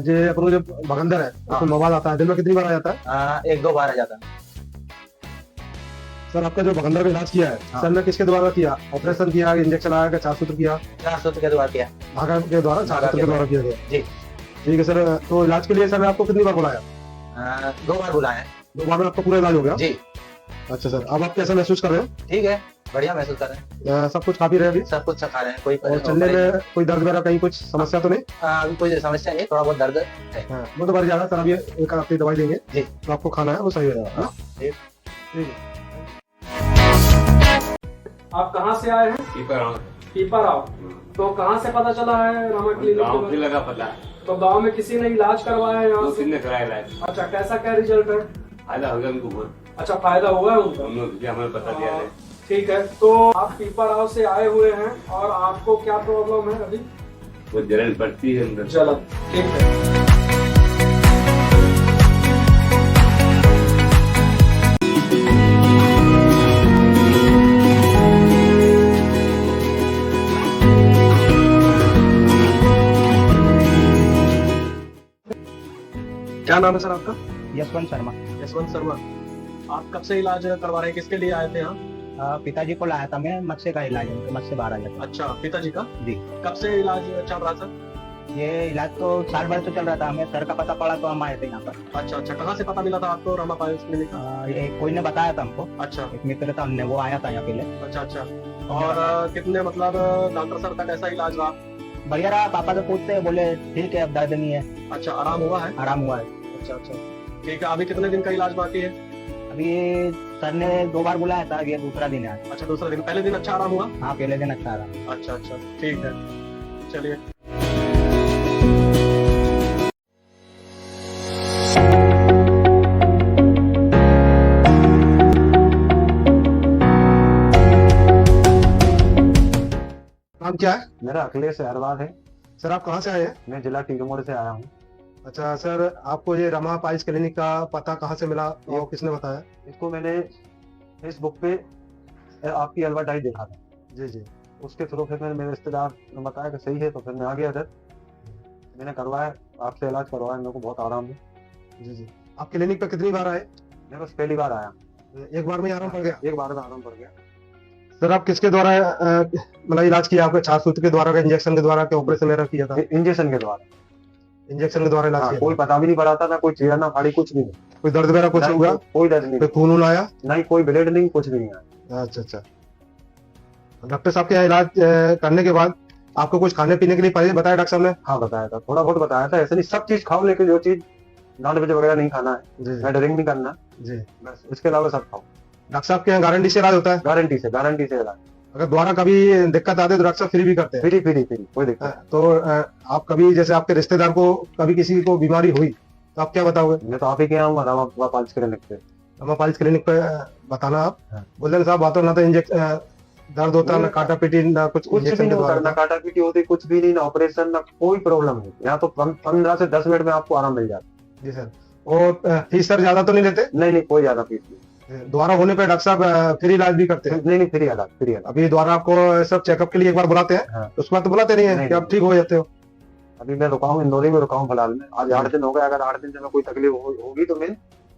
[SPEAKER 3] जे अपनो जो भगंदर है उसमें मोबाइल आता है, दिन में कितनी बार आ जाता है?
[SPEAKER 22] 1-2 बार आ जाता है।
[SPEAKER 3] सर आपका जो भगंदर का इलाज किया है, सर ने किसके द्वारा किया? ऑपरेशन किया, इंजेक्शन आया, क्या 4 सूत्र किया?
[SPEAKER 22] 4 सूत्र के द्वारा किया।
[SPEAKER 3] भागा के द्वारा 4 सूत्र के द्वारा किया गया।
[SPEAKER 22] जी
[SPEAKER 3] ठीक है सर। तो इलाज के लिए सर ने आपको कितनी बार बुलाया?
[SPEAKER 22] 2 बार बुलाया है।
[SPEAKER 3] 2 बार में आपका पूरा इलाज हो गया?
[SPEAKER 22] जी।
[SPEAKER 3] अच्छा सर, अब आप कैसा महसूस कर रहे हैं?
[SPEAKER 22] ठीक है, बढ़िया महसूस कर रहे हैं।
[SPEAKER 3] सब कुछ खा पी रहे हैं अभी?
[SPEAKER 22] सब कुछ खा रहे हैं। कोई
[SPEAKER 3] और चलने में कोई दर्द वगैरह कहीं कुछ समस्या तो नहीं?
[SPEAKER 22] अभी कोई समस्या नहीं, थोड़ा बहुत दर्द है।
[SPEAKER 3] वो तो बढ़ जाएगा सर, अभी एक हफ्ते दवाई देंगे तो आपको खाना है वो सही हो जाएगा। ठीक है। आप कहाँ से आए हैं? पीपराव। तो कहाँ से पता चला है रमा क्लिनिक?
[SPEAKER 23] गाँव से लगा पता।
[SPEAKER 3] तो गांव में किसी ने इलाज करवाया है यहाँ से?
[SPEAKER 23] किसी ने कराया इलाज।
[SPEAKER 3] अच्छा, कैसा क्या रिजल्ट है?
[SPEAKER 23] फायदा हो गया उनको बहुत।
[SPEAKER 3] अच्छा, फायदा हुआ है उनको?
[SPEAKER 23] हमें पता दिया है।
[SPEAKER 3] ठीक है। तो आप पीपराव से आए हुए हैं और आपको क्या प्रॉब्लम है अभी?
[SPEAKER 23] वो जलन पड़ती है अंदर।
[SPEAKER 3] जलन। ठीक है। क्या नाम है सर आपका?
[SPEAKER 22] यशवंत शर्मा।
[SPEAKER 3] यशवंत शर्मा। आप कब से इलाज करवा रहे हैं? किसके लिए आए थे यहाँ?
[SPEAKER 22] पिताजी को लाया था मैं, मत्स्य का इलाज है, मत्स्य 12 जाता।
[SPEAKER 3] अच्छा, पिताजी का?
[SPEAKER 22] जी।
[SPEAKER 3] कब से इलाज चल रहा था?
[SPEAKER 22] ये इलाज तो साल भर तो चल रहा था, हमें सर का पता पड़ा तो हम आए थे यहाँ पर।
[SPEAKER 3] अच्छा अच्छा। कहाँ से पता मिला था आपको रमा पाइल्स क्लिनिक का?
[SPEAKER 22] ये कोई ने बताया था हमको।
[SPEAKER 3] अच्छा।
[SPEAKER 22] एक मित्र था, हमने वो आया था यहाँ पहले।
[SPEAKER 3] अच्छा अच्छा। और कितने मतलब डॉक्टर सर का कैसा इलाज रहा?
[SPEAKER 22] बढ़िया रहा। पापा से पूछते हैं, बोले ठीक है, अब दर्द नहीं है।
[SPEAKER 3] अच्छा, आराम हुआ है?
[SPEAKER 22] आराम हुआ है।
[SPEAKER 3] अच्छा अच्छा। ठीक है। अभी कितने दिन का इलाज बाकी है?
[SPEAKER 22] अभी सर ने 2 बार बुलाया था, ये दूसरा दिन है।
[SPEAKER 3] अच्छा, दूसरा दिन। पहले दिन अच्छा आराम हुआ?
[SPEAKER 22] हाँ, पहले दिन अच्छा आराम।
[SPEAKER 3] अच्छा अच्छा, ठीक है। चलिए। नाम क्या है?
[SPEAKER 22] मेरा अखिलेश अहरवाल है।
[SPEAKER 3] सर आप कहाँ से आए हैं?
[SPEAKER 22] मैं जिला टीकमगढ़ से आया हूँ।
[SPEAKER 3] अच्छा सर, आपको ये रमा पाइल्स क्लिनिक का पता कहाँ से मिला और किसने बताया?
[SPEAKER 22] इसको मैंने फेसबुक पे आपकी एडवर्टाइज देखा था।
[SPEAKER 3] जी जी।
[SPEAKER 22] उसके थ्रू फिर मेरे रिश्तेदार ने बताया कि सही है, तो फिर मैं आ गया इधर। मैंने करवाया, आपसे इलाज करवाया, मेरे को बहुत आराम है।
[SPEAKER 3] जी जी। आप क्लिनिक पे कितनी बार आए?
[SPEAKER 22] मैं बस पहली बार आया।
[SPEAKER 3] एक बार में आराम पड़ गया?
[SPEAKER 22] एक बार में आराम पड़ गया।
[SPEAKER 3] सर आप किसके द्वारा मतलब इलाज किया? आपके 4 सूत्र के द्वारा, इंजेक्शन के द्वारा, के ऑपरेशन मेरा किया था?
[SPEAKER 22] इंजेक्शन के द्वारा।
[SPEAKER 3] इंजेक्शन के द्वारा इलाज किया?
[SPEAKER 22] कोई पता भी नहीं पड़ा था, ना कोई चीरा ना फाड़ी, कुछ भी नहीं।
[SPEAKER 3] कोई दर्द वगैरह कुछ हुआ?
[SPEAKER 22] कोई दर्द नहीं।
[SPEAKER 3] कोई खून आया?
[SPEAKER 22] नहीं, कोई ब्लड नहीं, कुछ भी नहीं आया।
[SPEAKER 3] अच्छा अच्छा। डॉक्टर साहब के यहाँ इलाज करने के बाद आपको कुछ खाने पीने के लिए बताया डॉक्टर साहब ने?
[SPEAKER 22] हाँ बताया था, थोड़ा बहुत बताया था। ऐसे नहीं सब चीज खाओ, लेकिन जो चीज नॉन-वेज वगैरह नहीं खाना है, ड्रिंक नहीं करना
[SPEAKER 3] जी,
[SPEAKER 22] बस इसके अलावा सब खाओ।
[SPEAKER 3] डॉक्टर साहब के यहाँ गारंटी से इलाज होता है?
[SPEAKER 22] गारंटी से इलाज।
[SPEAKER 3] अगर द्वारा कभी दिक्कत आती है तो डॉक्टर साहब फ्री भी करते हैं?
[SPEAKER 22] फ्री कोई दिक्कत।
[SPEAKER 3] तो आप कभी जैसे आपके रिश्तेदार को कभी किसी को बीमारी हुई तो आप क्या बताओगे?
[SPEAKER 22] मैं तो आप ही के आऊंगा रमा पाइल्स क्लिनिक पे।
[SPEAKER 3] रमा पाइल्स क्लिनिक पे बताना आप। बोले साहब बातों ना तो इंजेक्शन दर्द होता, ना काटा पीटी, ना कुछ
[SPEAKER 22] भी नहीं होता, ना काटा पीटी होती, कुछ भी नहीं, ना ऑपरेशन, ना कोई प्रॉब्लम नहीं। यहाँ तो 15 से 10 मिनट में आपको आराम मिल जाता है।
[SPEAKER 3] जी सर। और फीस सर ज्यादा तो नहीं लेते?
[SPEAKER 22] नहीं, कोई ज्यादा फीस नहीं।
[SPEAKER 3] द्वारा होने पे डॉक्टर साहब फ्री इलाज भी करते हैं?
[SPEAKER 22] नहीं, फ्री इलाज।
[SPEAKER 3] अभी द्वारा आपको सब चेकअप के लिए एक बार बुलाते हैं, उसके बाद तो बुलाते नहीं है कि आप ठीक हो जाते हो?
[SPEAKER 22] अभी मैं रुका हूँ, इंदौर में रुका हूँ फिलहाल में। आज 8 दिन हो गए। अगर 8 दिन में कोई तकलीफ होगी तो मैं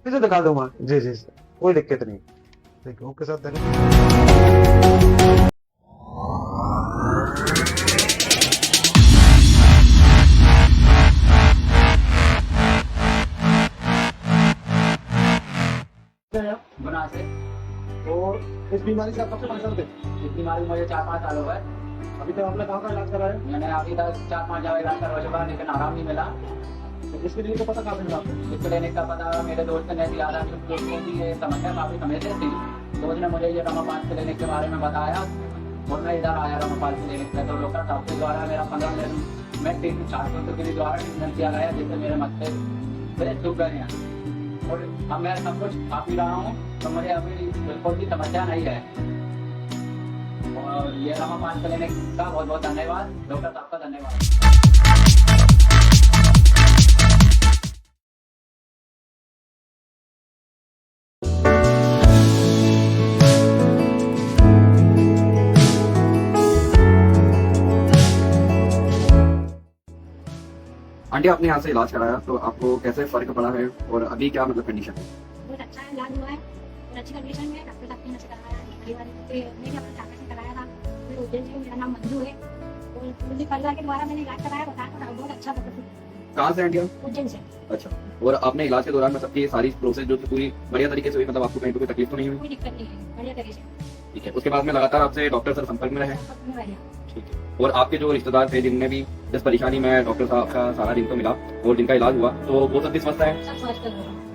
[SPEAKER 22] फिर से दिखा दूंगा।
[SPEAKER 3] जी जी,
[SPEAKER 22] कोई दिक्कत नहीं। ठीक है, ओके सर, धन्यवाद।
[SPEAKER 5] बना से।
[SPEAKER 22] और इस बीमारी से आप कब से परेशान थे?
[SPEAKER 5] इस बीमारी में मुझे 4-5 साल हो गए।
[SPEAKER 22] अभी तक आपने कहाँ का इलाज कराया?
[SPEAKER 5] मैंने अभी तक 4-5 जगह इलाज करवा चुका, लेकिन आराम नहीं मिला।
[SPEAKER 22] तो इसके लिए तो पता कहाँ से मिला आपको?
[SPEAKER 5] इस क्लिनिक का पता मेरे दोस्त ने दिया था, क्योंकि दोस्तों की ये समस्या काफी समय से थी। दोस्त ने मुझे ये रमापाल क्लिनिक के बारे में बताया और मैं इधर आया रमापाल क्लिनिक में। तो डॉक्टर साहब के द्वारा मेरा 15 दिन में ट्रीटमेंट 400 के द्वारा ट्रीटमेंट किया गया, जिससे मेरे मस्से मेरे सूख गए हैं और अब मैं सब कुछ खा पी रहा हूँ, तो मुझे अभी बिल्कुल भी समस्या नहीं है। और ये रमापाल क्लिनिक का बहुत बहुत धन्यवाद, डॉक्टर साहब का धन्यवाद।
[SPEAKER 18] आंटी, आपने यहाँ से इलाज कराया तो आपको कैसे फर्क पड़ा है और अभी क्या मतलब कंडीशन है?
[SPEAKER 6] बहुत अच्छा इलाज हुआ है और अच्छी कंडीशन में डॉक्टर साहब ने कराया है। मैंने अपने चाचा से कराया था, मेरे उज्जैन से, मेरा नाम मंजू है और मुझे परिवार के द्वारा मैंने इलाज कराया, बताया था बहुत अच्छा डॉक्टर।
[SPEAKER 18] कहाँ से आंटी?
[SPEAKER 6] उज्जैन से।
[SPEAKER 18] अच्छा, और आपने इलाज के दौरान मतलब कि सारी प्रोसेस जो थी पूरी बढ़िया तरीके से हुई, मतलब आपको कहीं पे कोई तकलीफ तो नहीं हुई?
[SPEAKER 6] कोई दिक्कत नहीं है, बढ़िया तरीके से।
[SPEAKER 18] ठीक है, उसके बाद में लगातार आपसे डॉक्टर सर संपर्क में रहे? ठीक है, और आपके जो रिश्तेदार थे जिनने भी जिस परेशानी में डॉक्टर साहब का सारा जिनको मिला और जिनका इलाज हुआ, तो वो सब भी स्वस्थ है?
[SPEAKER 6] सब स्वस्थ है।